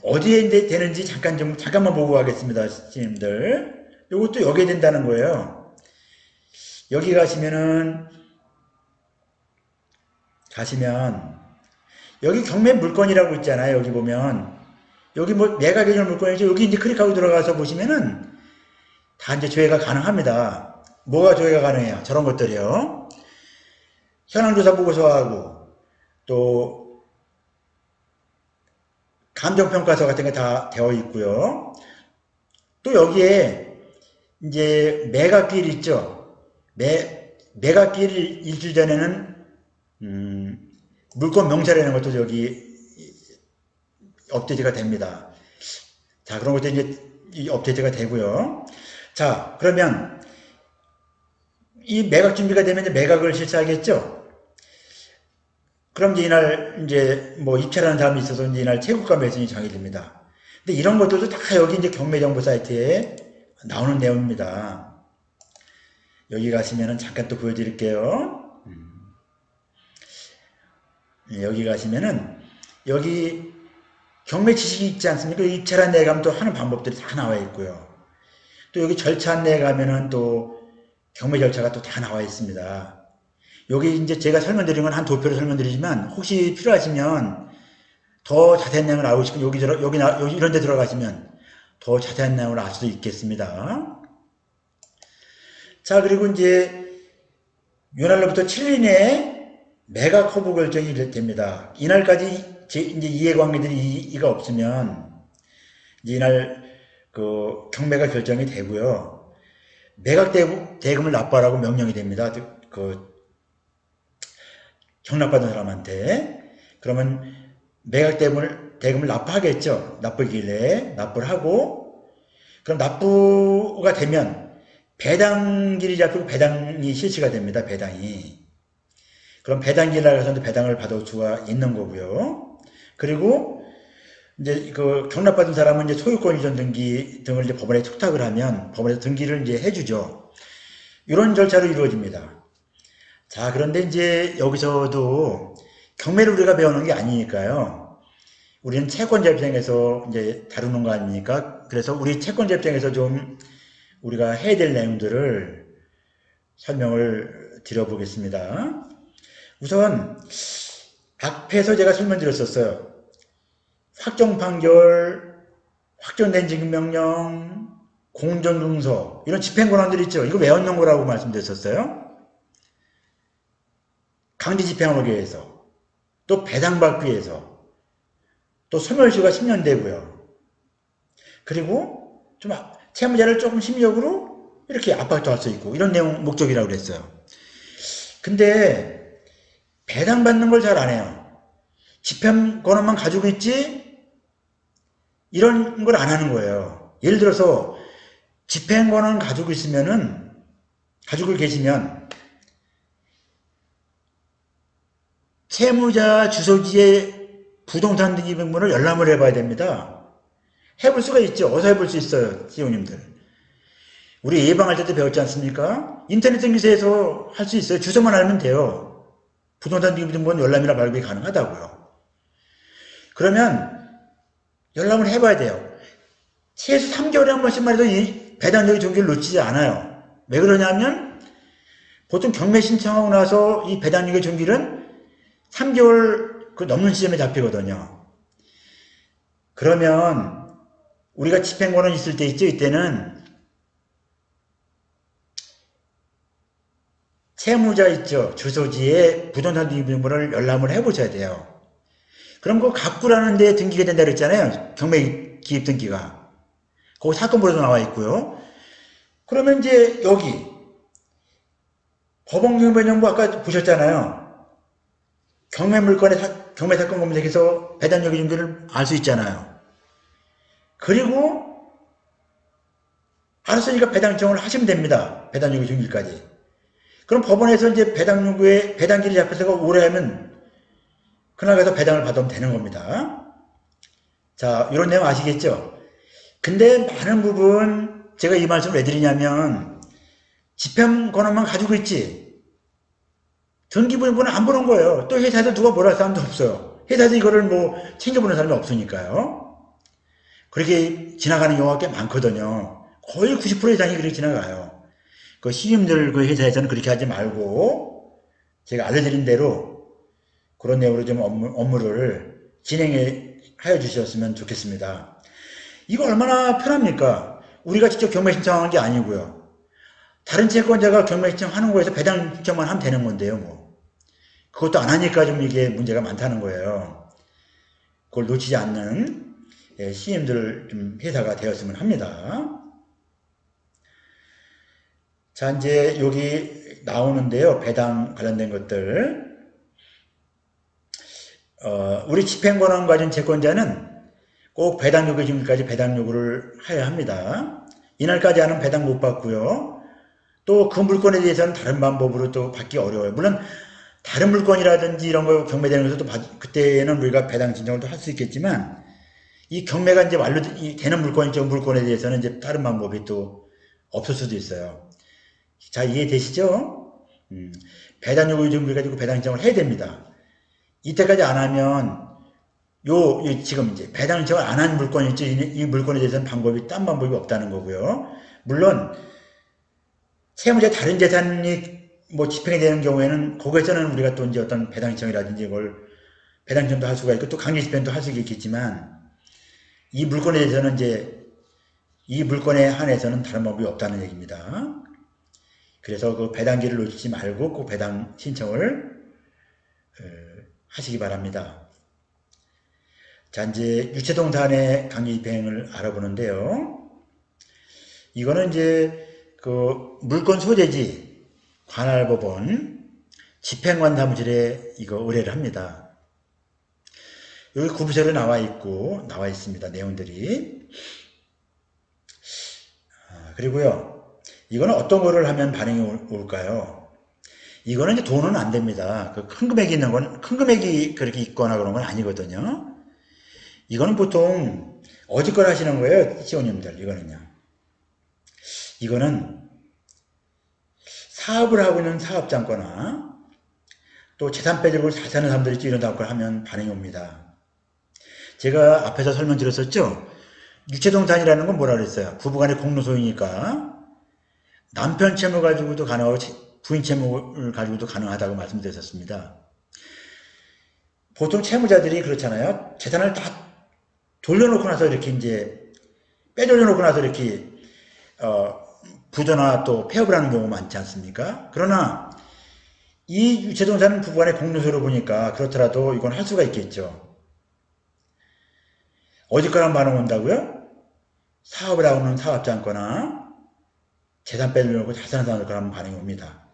어디에 되는지 잠깐만 보고 가겠습니다, 선생님들. 요것도 여기에 된다는 거예요. 여기 가시면 여기 경매 물건이라고 있잖아요. 여기 보면 여기 뭐 매각 예정 물건이죠. 여기 이제 클릭하고 들어가서 보시면은 다 이제 조회가 가능합니다. 뭐가 조회가 가능해요? 저런 것들이요. 현황조사 보고서하고 또 감정평가서 같은 게 다 되어 있고요. 또 여기에 이제 매각기일 있죠. 매각기일 일주일 전에는 물권 명찰이라는 것도 여기 업데이트가 됩니다. 자, 그런 것도 이제 업데이트가 되고요. 자, 그러면 이 매각 준비가 되면 이제 매각을 실시하겠죠. 그럼 이제 이날 이제 뭐 입찰하는 사람이 있어서 이제 이날 최고가 매수이 정해집니다. 근데 이런 것들도 다 여기 이제 경매정보 사이트에 나오는 내용입니다. 여기 가시면은 잠깐 또 보여드릴게요. 여기 가시면은 여기 경매 지식이 있지 않습니까? 입찰 안내에 가면 또 하는 방법들이 다 나와 있고요. 또 여기 절차 안내에 가면은 또 경매 절차가 또 다 나와 있습니다. 여기 이제 제가 설명드린 건 한 두 표로 설명드리지만 혹시 필요하시면 더 자세한 내용을 알고 싶으면 여기 이런 데 들어가시면 더 자세한 내용을 알 수도 있겠습니다. 자, 그리고 이제 이날로부터 7일 내에 매각 허브 결정이 됩니다. 이날까지 이제 이해관계들이 이가 없으면 이제 이날 그 경매가 결정이 되고요. 매각 대금을 납부하라고 명령이 됩니다. 그 경락받은 사람한테. 그러면 매각 대금을 납부하겠죠. 납부일에 납부를 하고, 그럼 납부가 되면 배당일이 잡히고 배당이 실시가 됩니다. 배당이. 그럼 배당기일 날에서 배당을 받을 수가 있는 거고요. 그리고 이제 그 경락받은 사람은 이제 소유권 이전 등기 등을 이제 법원에 촉탁을 하면 법원에서 등기를 이제 해주죠. 이런 절차로 이루어집니다. 자, 그런데 이제 여기서도 경매를 우리가 배우는 게 아니니까요. 우리는 채권자 입장에서 이제 다루는 거 아닙니까? 그래서 우리 채권자 입장에서 좀 우리가 해야 될 내용들을 설명을 드려보겠습니다. 우선 앞에서 제가 설명드렸었어요. 확정 판결, 확정된 증명령, 공정증서 이런 집행권한들 있죠. 이거 외웠는 거라고 말씀드렸었어요. 강제 집행하기 위해서, 또 배당받기 위해서, 또 소멸시효가 10년 되고요. 그리고 좀 채무자를 조금 심리적으로 이렇게 압박도 할 수 있고 이런 내용 목적이라고 그랬어요. 근데 배당받는 걸 잘 안 해요. 집행권한만 가지고 있지 이런 걸 안 하는 거예요. 예를 들어서 집행권한 가지고 계시면 채무자 주소지에 부동산 등기 명부를 열람을 해봐야 됩니다. 해볼 수가 있죠. 어서 해볼 수 있어요. 시우님들. 우리 예방할 때도 배웠지 않습니까? 인터넷 등기소에서 할 수 있어요. 주소만 알면 돼요. 부동산 등기 명부는 열람이나 발급이 가능하다고요. 그러면 열람을 해봐야 돼요. 최소 3개월에 한 번씩만 해도 이 배당적인 종기를 놓치지 않아요. 왜 그러냐면 보통 경매 신청하고 나서 이 배당적인 종기는 3개월 그 넘는 시점에 잡히거든요. 그러면 우리가 집행권은 있을 때 있죠. 이때는 채무자 있죠. 주소지에 부동산 등기부를 열람을 해보셔야 돼요. 그럼 그 갑구라는 데 등기가 된다 그랬잖아요. 경매 기입 등기가. 거기 사건번호도 나와 있고요. 그러면 이제 여기 법원경매정보 아까 보셨잖아요. 경매 사건 검색해서 배당력의 증거를 알 수 있잖아요. 그리고 알았으니까 배당 청을 하시면 됩니다. 배당력의 증거까지. 그럼 법원에서 이제 배당 요구에 배당기를 잡혀서 오래하면 그날 가서 배당을 받으면 되는 겁니다. 자, 이런 내용 아시겠죠? 근데 많은 부분 제가 이 말씀을 왜 드리냐면 집행 권한만 가지고 있지 등기부는 안 보는 거예요. 또 회사에서 누가 뭐라 할 사람도 없어요. 회사에서 이거를 뭐 챙겨보는 사람이 없으니까요. 그렇게 지나가는 경우가 꽤 많거든요. 거의 90% 이상이 그렇게 지나가요. 그 시임들 그 회사에서는 그렇게 하지 말고 제가 알려드린 대로 그런 내용으로 좀 업무를 진행해 주셨으면 좋겠습니다. 이거 얼마나 편합니까? 우리가 직접 경매 신청하는 게 아니고요. 다른 채권자가 경매 신청하는 거에서 배당 신청만 하면 되는 건데요. 뭐 그것도 안 하니까 좀 이게 문제가 많다는 거예요. 그걸 놓치지 않는 시임들 좀 회사가 되었으면 합니다. 자, 이제 여기 나오는데요. 배당 관련된 것들. 우리 집행권을 가진 채권자는 꼭 배당 요구 기준까지 배당 요구를 해야 합니다. 이날까지 하는 배당 못 받고요. 또 그 물건에 대해서는 다른 방법으로 또 받기 어려워요. 물론 다른 물건이라든지 이런 거 경매되는 것도 그때는 우리가 배당 신청을 또 할 수 있겠지만 이 경매가 이제 되는 물건이죠. 물건에 대해서는 이제 다른 방법이 또 없을 수도 있어요. 자, 이해되시죠? 배당 요구 기준을 가지고 배당 신청을 해야 됩니다. 이때까지 안 하면 지금 이제 배당 신청을 안 한 물건이 있죠. 이 물건에 대해서는 딴 방법이 없다는 거고요. 물론 채무자 다른 재산이 뭐 집행이 되는 경우에는 거기에서는 우리가 또 이제 어떤 배당 신청이라든지 이걸 배당 신청도 할 수가 있고 또 강제 집행도 할 수 있겠지만 이 물건에 대해서는 이제 이 물건에 한해서는 다른 방법이 없다는 얘기입니다. 그래서 그 배당기를 놓치지 말고 꼭 배당 신청을 하시기 바랍니다. 자, 이제 유체동산의 강제 집행을 알아보는데요. 이거는 이제 그 물건 소재지 관할법원 집행관 사무실에 이거 의뢰를 합니다. 여기 구부세로 나와 있습니다. 내용들이. 그리고요, 이거는 어떤 거를 하면 반응이 올까요? 이거는 이제 돈은 안 됩니다. 그 큰 금액이 있는 건, 큰 금액이 그렇게 있거나 그런 건 아니거든요. 이거는 보통 어디걸 하시는 거예요, 시원님들. 이거는 사업을 하고 있는 사업장거나 또 재산 빼주고 자산을 사람들이 있죠. 이런 걸 하면 반응이 옵니다. 제가 앞에서 설명드렸었죠. 유체동산이라는 건 뭐라 그랬어요? 부부간의 공로소유니까 남편 채무 가지고도 가능하고 부인 채무를 가지고도 가능하다고 말씀드렸었습니다. 보통 채무자들이 그렇잖아요. 재산을 다 돌려놓고 나서 이렇게 이제 빼돌려놓고 나서 이렇게 부도나 또 폐업을 하는 경우가 많지 않습니까? 그러나 이 유체동산은 부부간의 공로소유로 보니까 그렇더라도 이건 할 수가 있겠죠. 어디까지 반응 온다고요? 사업을 하고 있는 사업장거나 재산 빼려고 자산을 사는 거라면 반응이 옵니다.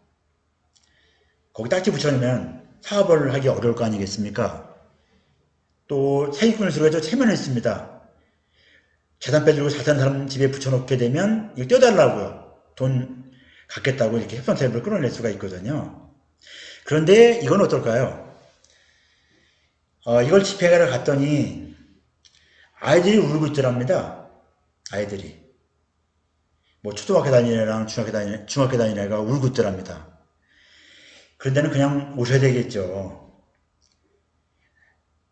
거기 딱지 붙여놓으면 사업을 하기 어려울 거 아니겠습니까? 또 세입금을 수령해서 체면을 했습니다. 재산 빼주고 자산 사람 집에 붙여놓게 되면 이거 떼달라고요. 돈 갖겠다고 이렇게 협상세법을 끊어낼 수가 있거든요. 그런데 이건 어떨까요? 이걸 집행하러 갔더니 아이들이 울고 있더랍니다. 아이들이. 뭐 초등학교 다니는 애랑 중학교 다니는 애가 울고 있더랍니다. 그런 데는 그냥 오셔야 되겠죠.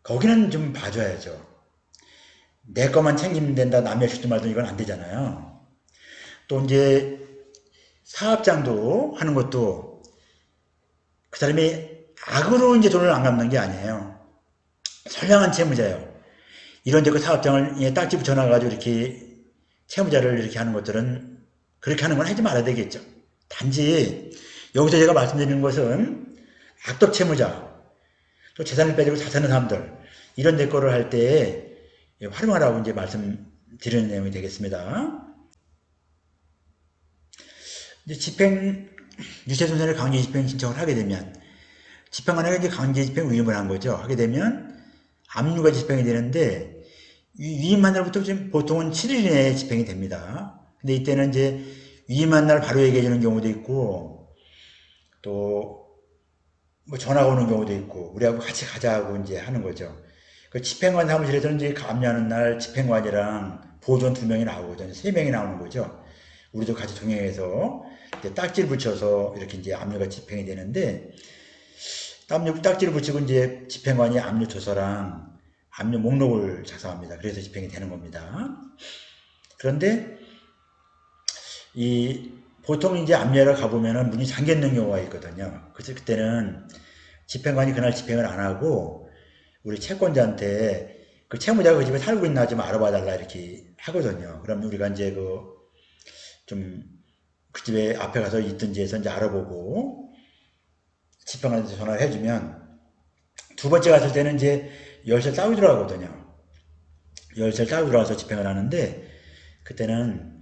거기는 좀 봐줘야죠. 내 것만 챙기면 된다, 남의 주지 말든 이건 안 되잖아요. 또 이제 사업장도 하는 것도 그 사람이 악으로 이제 돈을 안 갚는 게 아니에요. 선량한 채무자예요. 이런 데 그 사업장을 딱지 붙여놔가지고 이렇게 채무자를 이렇게 하는 것들은 그렇게 하는 건 하지 말아야 되겠죠. 단지 여기서 제가 말씀드리는 것은 악덕 채무자, 또 재산을 빼주고 자산을 사람들 이런 데 거를 할 때 활용하라고 이제 말씀드리는 내용이 되겠습니다. 이제 유체손해를 강제 집행 신청을 하게 되면 집행관에게 이제 강제 집행 위임을 한 거죠. 하게 되면 압류가 집행이 되는데 위임한 날부터 지금 보통은 7일 이내에 집행이 됩니다. 근데 이때는 이제 위임한 날 바로 얘기해 주는 경우도 있고 또 뭐 전화가 오는 경우도 있고 우리하고 같이 가자고 이제 하는 거죠. 그 집행관 사무실에서는 이제 압류하는 날 집행관이랑 보존 2명이 나오거든요. 3명이 나오는 거죠. 우리도 같이 동행해서 이제 딱지를 붙여서 이렇게 이제 압류가 집행이 되는데 딱지를 붙이고 이제 집행관이 압류 조서랑 압류 목록을 작성합니다. 그래서 집행이 되는 겁니다. 그런데 보통 이제 압류하러 가보면은 문이 잠겨 있는 경우가 있거든요. 그래서 그때는 집행관이 그날 집행을 안 하고 우리 채권자한테 그 채무자가 그 집에 살고 있나 좀 알아봐 달라 이렇게 하거든요. 그러면 우리가 이제 그 집에 앞에 가서 있든지 해서 이제 알아보고 집행관한테 전화를 해주면 두 번째 갔을 때는 이제 열쇠 따고 들어가거든요. 열쇠를 따고 들어와서 집행을 하는데 그때는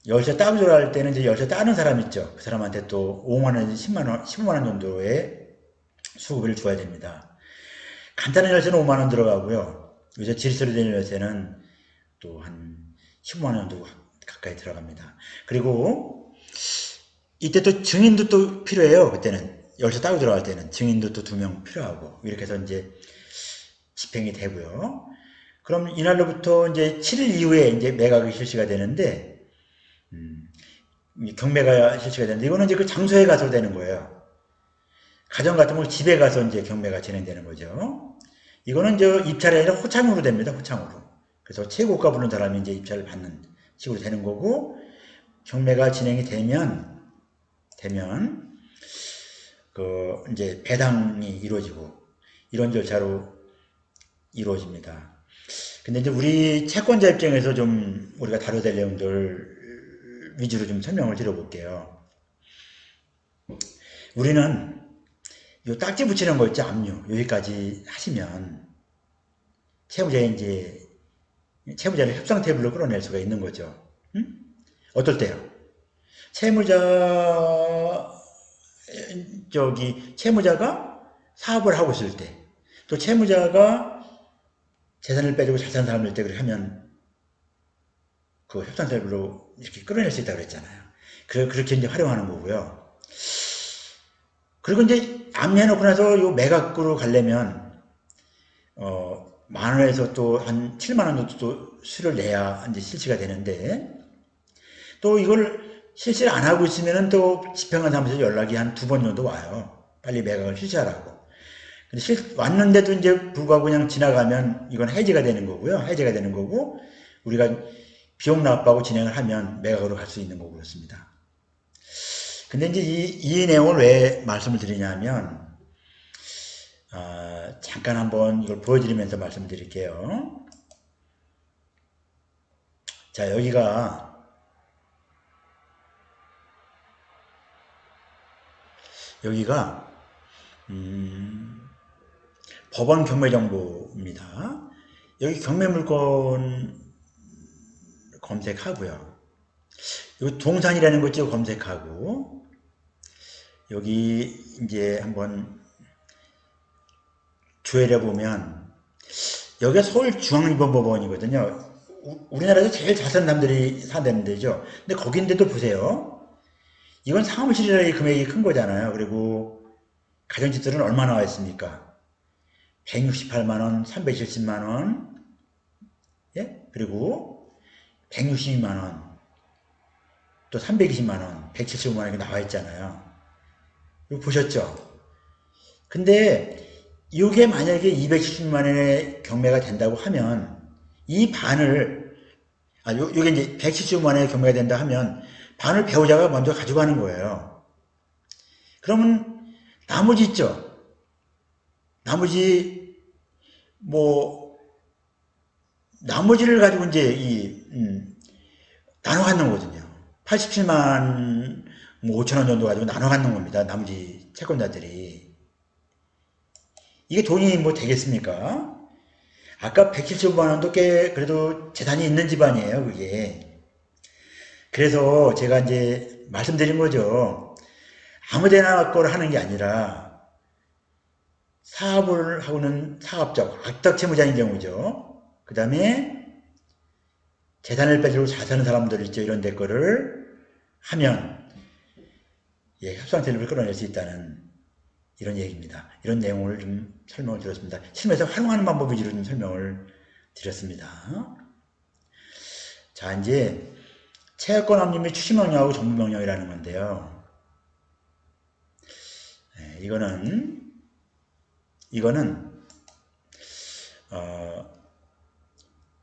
열쇠 따고 들어갈 때는 이제 열쇠 따는 사람 있죠. 그 사람한테 또 5만 원, 10만 원, 15만 원 정도의 수고비를 줘야 됩니다. 간단한 열쇠는 5만 원 들어가고요. 요새 질서로 된 열쇠는 또 한 15만 원 정도 가까이 들어갑니다. 그리고 이때 또 증인도 또 필요해요. 그때는 열쇠 따고 들어갈 때는 증인도 또 2명 필요하고 이렇게 해서 이제 집행이 되고요. 그럼 이날로부터 이제 7일 이후에 이제 매각이 실시가 되는데 경매가 실시가 되는데 이거는 이제 그 장소에 가서 되는 거예요. 가정 같으면 집에 가서 이제 경매가 진행되는 거죠. 이거는 저 입찰이 아니라 호창으로 됩니다. 호창으로. 그래서 최고가 부른 사람이 이제 입찰을 받는 식으로 되는 거고 경매가 진행이 되면 그 이제 배당이 이루어지고 이런 절차로 이루어집니다. 근데 이제 우리 채권자 입장에서 좀 우리가 다뤄야 될 내용들 위주로 좀 설명을 드려볼게요. 우리는 요 딱지 붙이는 거 있죠, 압류. 여기까지 하시면 채무자를 협상 테이블로 끌어낼 수가 있는 거죠. 응? 어떨 때요? 채무자가 사업을 하고 있을 때, 또 채무자가 재산을 빼주고 잘 사는 사람일 때 그렇게 하면 그 협상 테이블로 이렇게 끌어낼 수 있다고 그랬잖아요. 그렇게 이제 활용하는 거고요. 그리고 이제 압류해놓고 나서 요 매각으로 가려면, 10,000원에서 또 한 70,000원 정도 또 수를 내야 이제 실시가 되는데, 또 이걸 실시를 안 하고 있으면은 또 집행관 사무소에 연락이 한 2번 정도 와요. 빨리 매각을 실시하라고. 근데 왔는데도 이제 불구하고 그냥 지나가면 이건 해지가 되는 거고요. 해지가 되는 거고, 우리가 비용 납부하고 진행을 하면 매각으로 갈 수 있는 거고 그렇습니다. 근데 이제 이 내용을 왜 말씀을 드리냐면, 잠깐 한번 이걸 보여드리면서 말씀드릴게요. 자, 여기가 법원 경매 정보입니다. 여기 경매 물건 검색하고요. 여기 동산이라는 거 찍어 검색하고 여기 이제 한번 조회를 해보면 여기가 서울중앙지법법원이거든요. 우리나라에서 제일 잘 사는 사람들이 사는 데죠. 근데 거긴데도 보세요. 이건 사무실이라 금액이 큰 거잖아요. 그리고 가정집들은 얼마 나와 있습니까? 168만 원, 370만 원, 예? 그리고 162만 원, 또 320만 원, 175만 원이 나와 있잖아요. 이거 보셨죠? 근데 이게 만약에 270만 원의 경매가 된다고 하면 이 반을 요게 이제 175만 원의 경매가 된다 하면 반을 배우자가 먼저 가져가는 거예요. 그러면 나머지 있죠? 나머지를 가지고 이제 나눠 갖는 거거든요. 87만 5천 원 정도 가지고 나눠 갖는 겁니다. 나머지 채권자들이. 이게 돈이 뭐 되겠습니까? 아까 175만 원도 꽤 그래도 재산이 있는 집안이에요, 그게. 그래서 제가 이제 말씀드린 거죠. 아무데나 걸 하는 게 아니라 사업을 하고는 사업적, 악덕 채무자인 경우죠. 그 다음에 재산을 빼주고 잘 사는 사람들 있죠. 이런 데 거를 하면 협상 테이블을 끌어낼 수 있다는 이런 얘기입니다. 이런 내용을 좀 설명을 드렸습니다. 실무에서 활용하는 방법 위주로 좀 설명을 드렸습니다. 자, 이제 채권 압류 및 추심 명령하고 정부 명령이라는 건데요. 이거는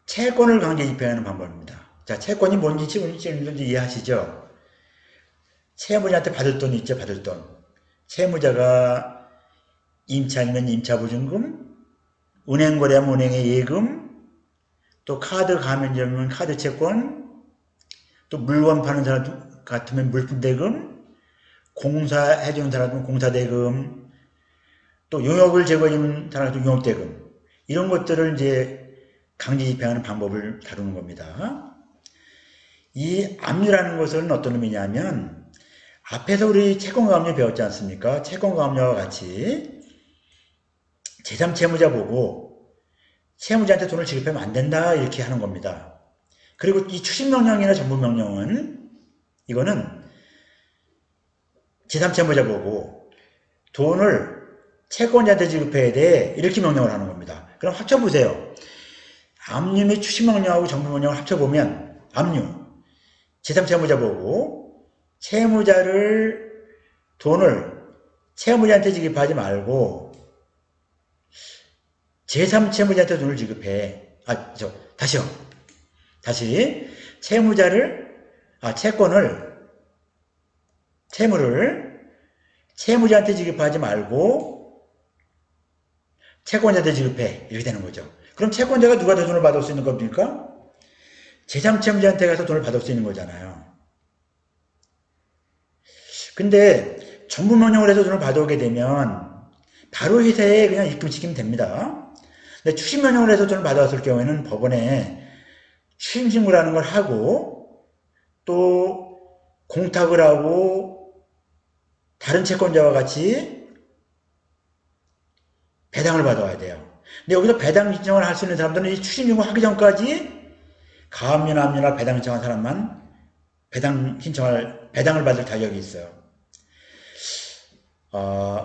채권을 강제 집행하는 방법입니다. 자, 채권이 뭔지 지금 이해하시죠? 채무자한테 받을 돈 있죠, 받을 돈. 채무자가 임차 아니면 임차보증금, 은행 거래하면 은행의 예금, 또 카드 가맹점이면 카드 채권, 또 물건 파는 사람 같으면 물품대금, 공사해주는 사람 같으면 공사대금, 또 용역을 제거해주는 사람 같으면 용역대금. 이런 것들을 이제 강제 집행하는 방법을 다루는 겁니다. 이 압류라는 것은 어떤 의미냐면 앞에서 우리 채권가압류 배웠지 않습니까? 채권가압류와 같이 제3채무자 보고 채무자한테 돈을 지급하면 안 된다 이렇게 하는 겁니다. 그리고 이 추심명령이나 전부명령은 이거는 제3채무자 보고 돈을 채권자한테 지급해야 돼 이렇게 명령을 하는 겁니다. 그럼 합쳐보세요. 압류 및 추심명령하고 전부명령을 합쳐보면 압류, 제3채무자 보고 채무자를 돈을 채무자한테 지급하지 말고 제3채무자한테 돈을 지급해. 다시 채무를 채무자한테 지급하지 말고 채권자한테 지급해. 이렇게 되는 거죠. 그럼 채권자가 누가 더 돈을 받을 수 있는 겁니까? 제3채무자한테 가서 돈을 받을 수 있는 거잖아요. 근데 전부명령을 해서 돈을 받아오게 되면 바로 회사에 그냥 입금시키면 됩니다. 근데 추심명령을 해서 돈을 받아왔을 경우에는 법원에 추심신고라는 걸 하고 또 공탁을 하고 다른 채권자와 같이 배당을 받아와야 돼요. 근데 여기서 배당 신청을 할 수 있는 사람들은 이 추심신고 하기 전까지 가압류나 압류나 배당 신청한 사람만 배당을 받을 자격이 있어요.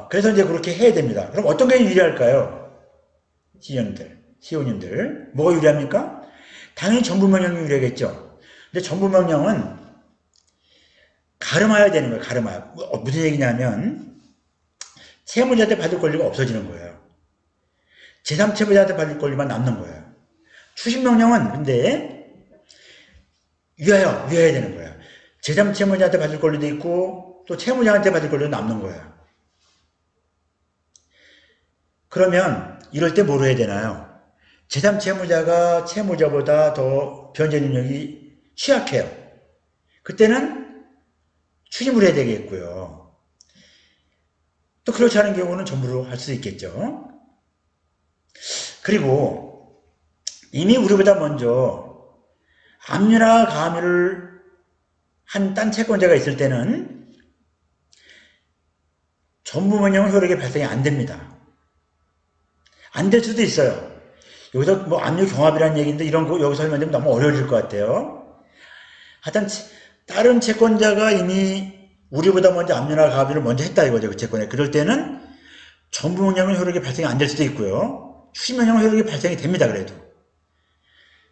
그래서 이제 그렇게 해야 됩니다. 그럼 어떤 게 유리할까요? 시호님들. 뭐가 유리합니까? 당연히 전부명령이 유리하겠죠. 근데 전부명령은 가름해야 되는 거예요. 가름해야. 무슨 얘기냐면 채무자한테 받을 권리가 없어지는 거예요. 제3채무자한테 받을 권리만 남는 거예요. 추심명령은 근데 유예해야 되는 거예요. 제3채무자한테 받을 권리도 있고 또 채무자한테 받을 권리도 남는 거예요. 그러면 이럴 때 뭐로 해야 되나요? 제3채무자가 채무자보다 더 변제 능력이 취약해요. 그때는 추심을 해야 되겠고요. 또 그렇지 않은 경우는 전부로 할 수 있겠죠. 그리고 이미 우리보다 먼저 압류나 가압류를 한 딴 채권자가 있을 때는 전부명령 효력의 발생이 안 됩니다. 안 될 수도 있어요. 여기서 뭐 압류 경합이라는 얘기인데 이런 거 여기서 설명하면 너무 어려워질 것 같아요. 하여튼 다른 채권자가 이미 우리보다 먼저 압류나 가압류를 먼저 했다 이거죠. 그 채권에. 그럴 때는 전부명령 효력이 발생이 안 될 수도 있고요. 추심명령 효력이 발생이 됩니다.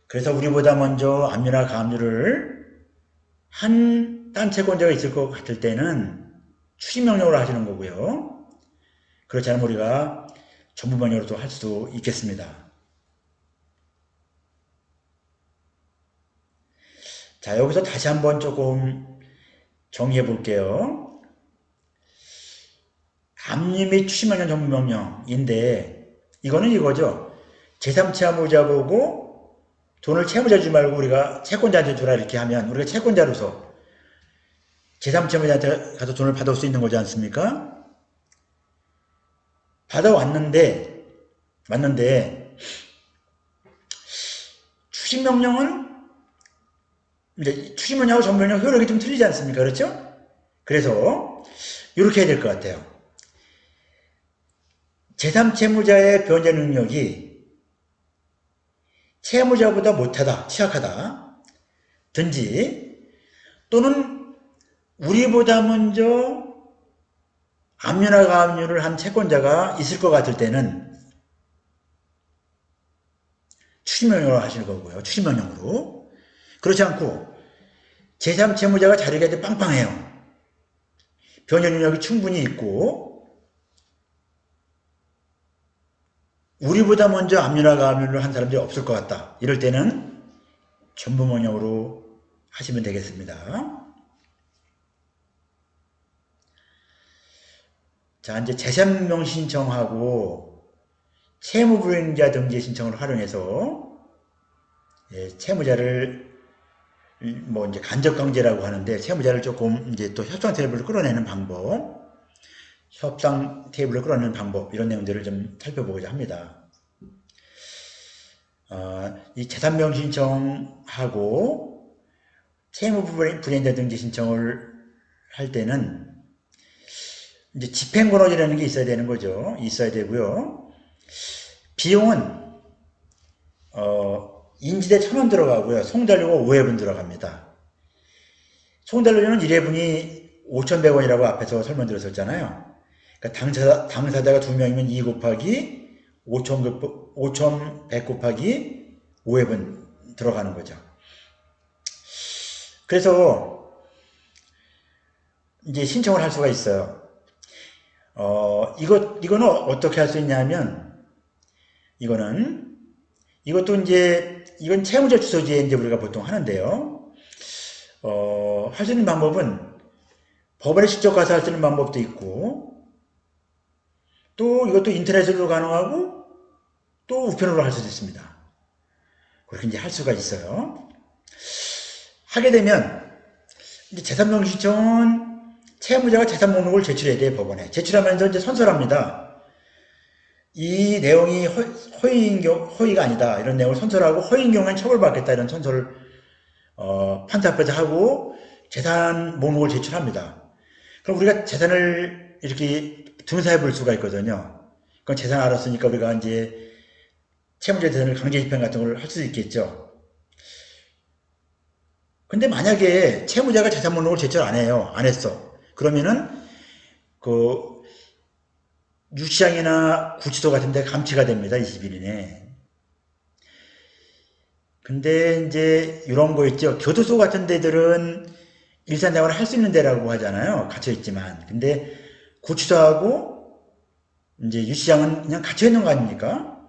그래서 우리보다 먼저 압류나 가압류를 한 딴 채권자가 있을 것 같을 때는 추심명령으로 하시는 거고요. 그렇지 않으면 우리가 전부명령으로도 할 수도 있겠습니다. 자, 여기서 다시 한번 조금 정리해 볼게요. 압류 및 추심명령 전부명령인데 이거는 이거죠. 제3채무자 보고 돈을 채무자 주지 말고 우리가 채권자한테 주라 이렇게 하면 우리가 채권자로서 제3채무자한테 가서 돈을 받을 수 있는 거지 않습니까? 받아왔는데 추심명령은 이제 추심명령하고 전부명령 효력이 좀 틀리지 않습니까? 그렇죠? 그래서 이렇게 해야 될 것 같아요. 제3채무자의 변제 능력이 채무자보다 못하다, 취약하다 든지 또는 우리보다 먼저 압류나 가압류를 한 채권자가 있을 것 같을 때는 추심명령으로 하시는 거고요. 추심명령으로. 그렇지 않고 제3채무자가 자료가 이제 빵빵해요. 변제 능력이 충분히 있고 우리보다 먼저 압류나 가압류를 한 사람들이 없을 것 같다. 이럴 때는 전부명령으로 하시면 되겠습니다. 자, 이제 재산명 신청하고 채무불이행자 등재 신청을 활용해서 채무자를 뭐 이제 간접강제라고 하는데 채무자를 조금 이제 또 협상 테이블을 끌어내는 방법, 이런 내용들을 좀 살펴보고자 합니다. 이 재산명 신청하고 채무 불이행자 등재 신청을 할 때는 이제 집행권원이라는 게 있어야 되는 거죠. 있어야 되고요. 비용은 인지대 1,000원 들어가고요. 송달료가 5회분 들어갑니다. 송달료는 1회분이 5,100원이라고 앞에서 설명드렸었잖아요. 그러니까 당사자가 2명이면 2 곱하기 5,100 곱하기 5회분 들어가는 거죠. 그래서 이제 신청을 할 수가 있어요. 이거는 어떻게 할 수 있냐면, 이것도 이건 채무자 주소지에 이제 우리가 보통 하는데요. 할 수 있는 방법은 법원에 직접 가서 할 수 있는 방법도 있고, 또 이것도 인터넷으로 가능하고, 또 우편으로 할 수도 있습니다. 그렇게 이제 할 수가 있어요. 하게 되면, 이제 재산명의 신청은 채무자가 재산 목록을 제출해야 돼요, 법원에. 제출하면서 이제 선서랍니다. 이 내용이 허위가 아니다. 이런 내용을 선서하고, 허위인 경우에는 처벌받겠다. 이런 선서를, 판사 앞에서 하고, 재산 목록을 제출합니다. 그럼 우리가 재산을 이렇게 등사해 볼 수가 있거든요. 그건 재산 알았으니까 우리가 이제 채무자 재산을 강제 집행 같은 걸 할 수 있겠죠. 근데 만약에 채무자가 재산 목록을 제출 안 해요. 안 했어. 그러면은 유치장이나 구치소 같은 데 감치가 됩니다. 20일 이내. 근데 이제 이런 거 있죠. 교도소 같은 데들은 일상생활을 할 수 있는 데라고 하잖아요. 갇혀 있지만. 근데 구치소하고 이제 유치장은 그냥 갇혀 있는 거 아닙니까?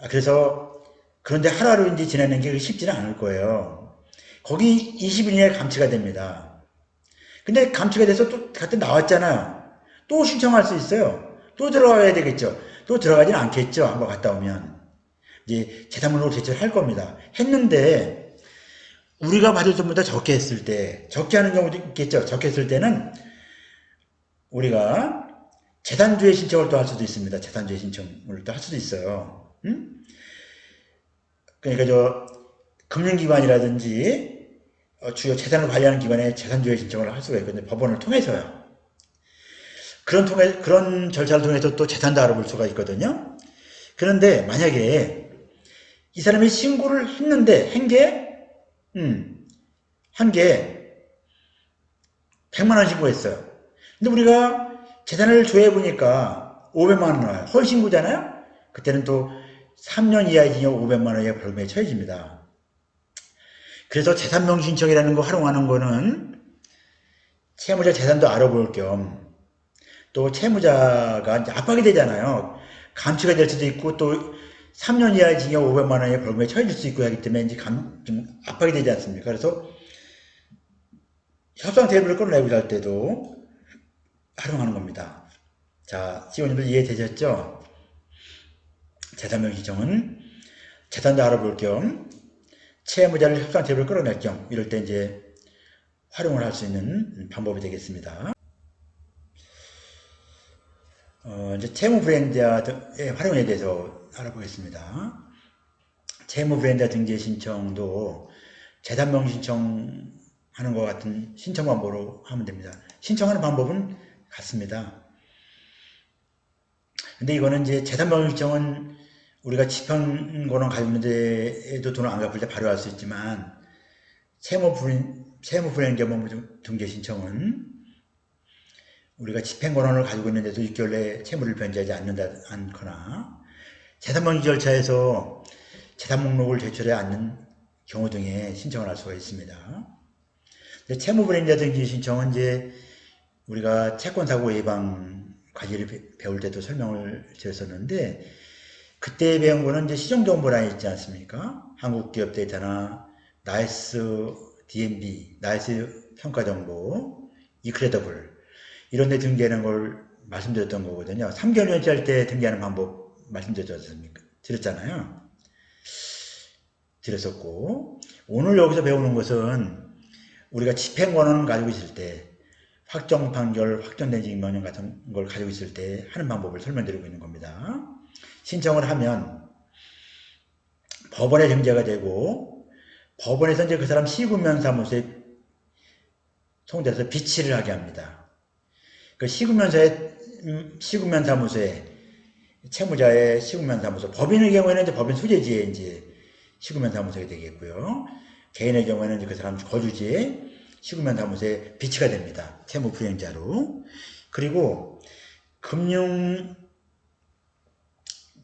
그래서 그런데 하루하루 이제 지내는 게 쉽지는 않을 거예요. 거기 20일 이내에 감치가 됩니다. 근데 감치가 돼서 또 같은 나왔잖아요. 또 신청할 수 있어요. 또 들어가야 되겠죠. 또 들어가지는 않겠죠. 한번 갔다 오면. 이제 재산목록을 제출할 겁니다. 했는데 우리가 받을 돈보다 적게 했을 때, 적게 하는 경우도 있겠죠. 적게 했을 때는 우리가 재산주의 신청을 또 할 수도 있습니다. 재산주의 신청을 또 할 수도 있어요. 그러니까 금융기관이라든지 주요 재산을 관리하는 기관에 재산주의 신청을 할 수가 있거든요. 법원을 통해서요. 그런 절차를 통해서 또 재산도 알아볼 수가 있거든요. 그런데 만약에 이 사람이 신고를 했는데 한 게 100만 원 신고했어요. 근데 우리가 재산을 조회해 보니까 500만 원 나와요. 헐 신고잖아요. 그때는 또 3년 이하의 징역 500만 원의 벌금에 처해집니다. 그래서 재산명 신청이라는 거 활용하는 거는 채무자 재산도 알아볼 겸 또 채무자가 이제 압박이 되잖아요. 감치가 될 수도 있고 또 3년 이하의 징역 500만 원의 벌금에 처해질 수 있고 하기 때문에 이제 좀 압박이 되지 않습니까? 그래서 협상 테이블을 끌어내고 할 때도 활용하는 겁니다. 자, 지원님들 이해되셨죠? 재산명 신청은 재산도 알아볼 겸 채무자를 협상 테이블을 끌어낼 겸 이럴 때 이제 활용을 할 수 있는 방법이 되겠습니다. 이제 채무불이행자의 활용에 대해서 알아보겠습니다. 채무불이행자 등재 신청도 재산명 신청하는 것 같은 신청 방법으로 하면 됩니다. 신청하는 방법은 같습니다. 근데 이거는 이제 재산명 신청은 우리가 집행권을 가지고 있는 데에도 돈을 안 갚을 때 바로 할 수 있지만 채무불이행자 등재 신청은 우리가 집행권한을 가지고 있는데도 6개월 내에 채무를 변제하지 않거나 재산명의 절차에서 재산 목록을 제출하지 않는 경우 등에 신청을 할 수가 있습니다. 채무불이행자 등기 신청은 이제 우리가 채권사고 예방 과제를 배울 때도 설명을 드렸었는데 그때 배운 거는 이제 시정정보란에 있지 않습니까? 한국기업 데이터나 나이스 DMB, 나이스 평가정보, 이크레더블 이런 데 등기하는 걸 말씀드렸던 거거든요. 3개월 연체할 때 등기하는 방법 드렸었고 오늘 여기서 배우는 것은 우리가 집행권을 가지고 있을 때 확정 판결, 확정된 징명령 같은 걸 가지고 있을 때 하는 방법을 설명드리고 있는 겁니다. 신청을 하면 법원에 등재가 되고 법원에서 이제 그 사람 시구면 사무소에 송달해서 비치를 하게 합니다. 그 시구면 사무소에 채무자의 시구면 사무소, 법인의 경우에는 이제 법인 수재지에 이제 시구면 사무소가 되겠고요. 개인의 경우에는 이제 그 사람 거주지에 시구면 사무소에 비치가 됩니다. 채무 불이행자로. 그리고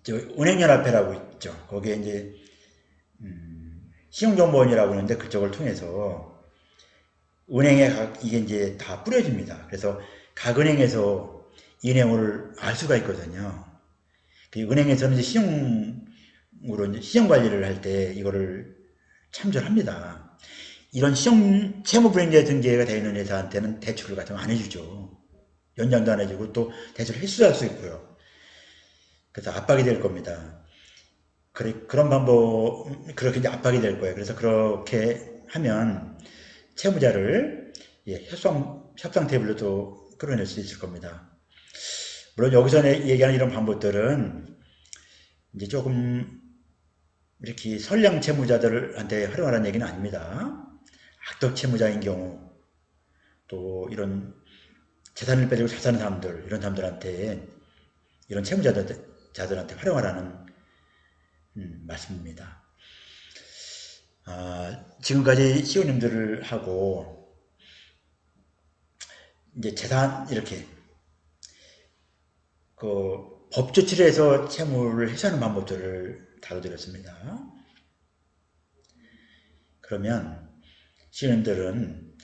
은행연합회라고 있죠. 거기에 이제 신용정보원이라고 하는데 그쪽을 통해서 은행에 이게 이제 다 뿌려집니다. 그래서 각 은행에서 이 내용을 알 수가 있거든요. 그 은행에서는 이제 시정 관리를 할 때 이거를 참조를 합니다. 이런 채무불이행자 등기가 되어 있는 회사한테는 대출을 같은 거 안 해주죠. 연장도 안 해주고 또 대출을 해수할 수 있고요. 그래서 압박이 될 겁니다. 그런 그렇게 이제 압박이 될 거예요. 그래서 그렇게 하면 채무자를 협상 테이블로도 끌어낼 수 있을 겁니다. 물론 여기서 얘기하는 이런 방법들은 이제 조금 이렇게 선량 채무자들한테 활용하라는 얘기는 아닙니다. 악덕 채무자인 경우 또 이런 재산을 빼주고 잘 사는 사람들 이런 사람들한테 이런 채무자들한테 활용하라는 말씀입니다. 지금까지 시우님들을 하고 이제 재산 이렇게 그 법 조치를 해서 채무를 해소하는 방법들을 다뤄드렸습니다. 그러면 시우님들은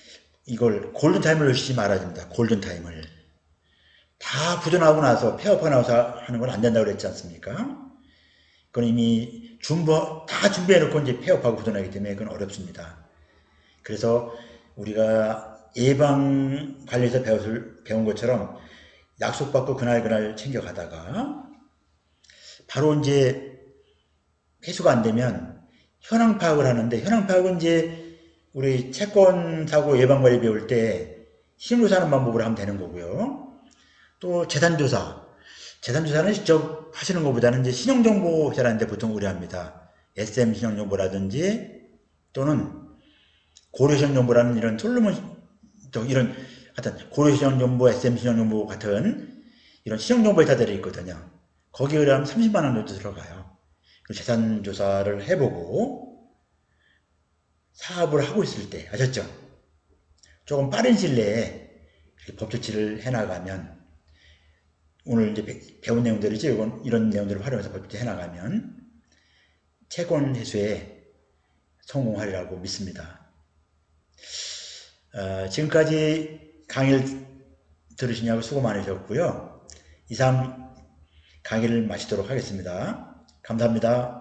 이걸 골든타임을 놓치지 말아야 됩니다. 골든타임을. 다 부전하고 나서 폐업하고 나서 하는 건 안 된다고 그랬지 않습니까? 그건 이미 다 준비해놓고 이제 폐업하고 부전하기 때문에 그건 어렵습니다. 그래서 우리가 예방 관리에서 배운 것처럼 약속받고 그날 챙겨가다가 바로 이제 회수가 안 되면 현황 파악을 하는데 현황 파악은 이제 우리 채권 사고 예방 관리 배울 때 신용조사 하는 방법으로 하면 되는 거고요. 또 재산조사는 직접 하시는 것보다는 이제 신용정보회사라는 데 보통 의뢰합니다. SM 신용정보라든지 또는 고려신용정보라는 이런 하여튼 고려신용정보, SM 신용정보 같은 이런 신용정보회사들이 있거든요. 거기에 의뢰하면 30만 원 정도 들어가요. 재산조사를 해보고 사업을 하고 있을 때 아셨죠? 조금 빠른 시일 내에 법조치를 해나가면 오늘 이제 배운 내용들이죠. 이런 내용들을 활용해서 법조치 해나가면 채권 회수에 성공하리라고 믿습니다. 지금까지 강의를 들으시냐고 수고 많으셨고요. 이상 강의를 마치도록 하겠습니다. 감사합니다.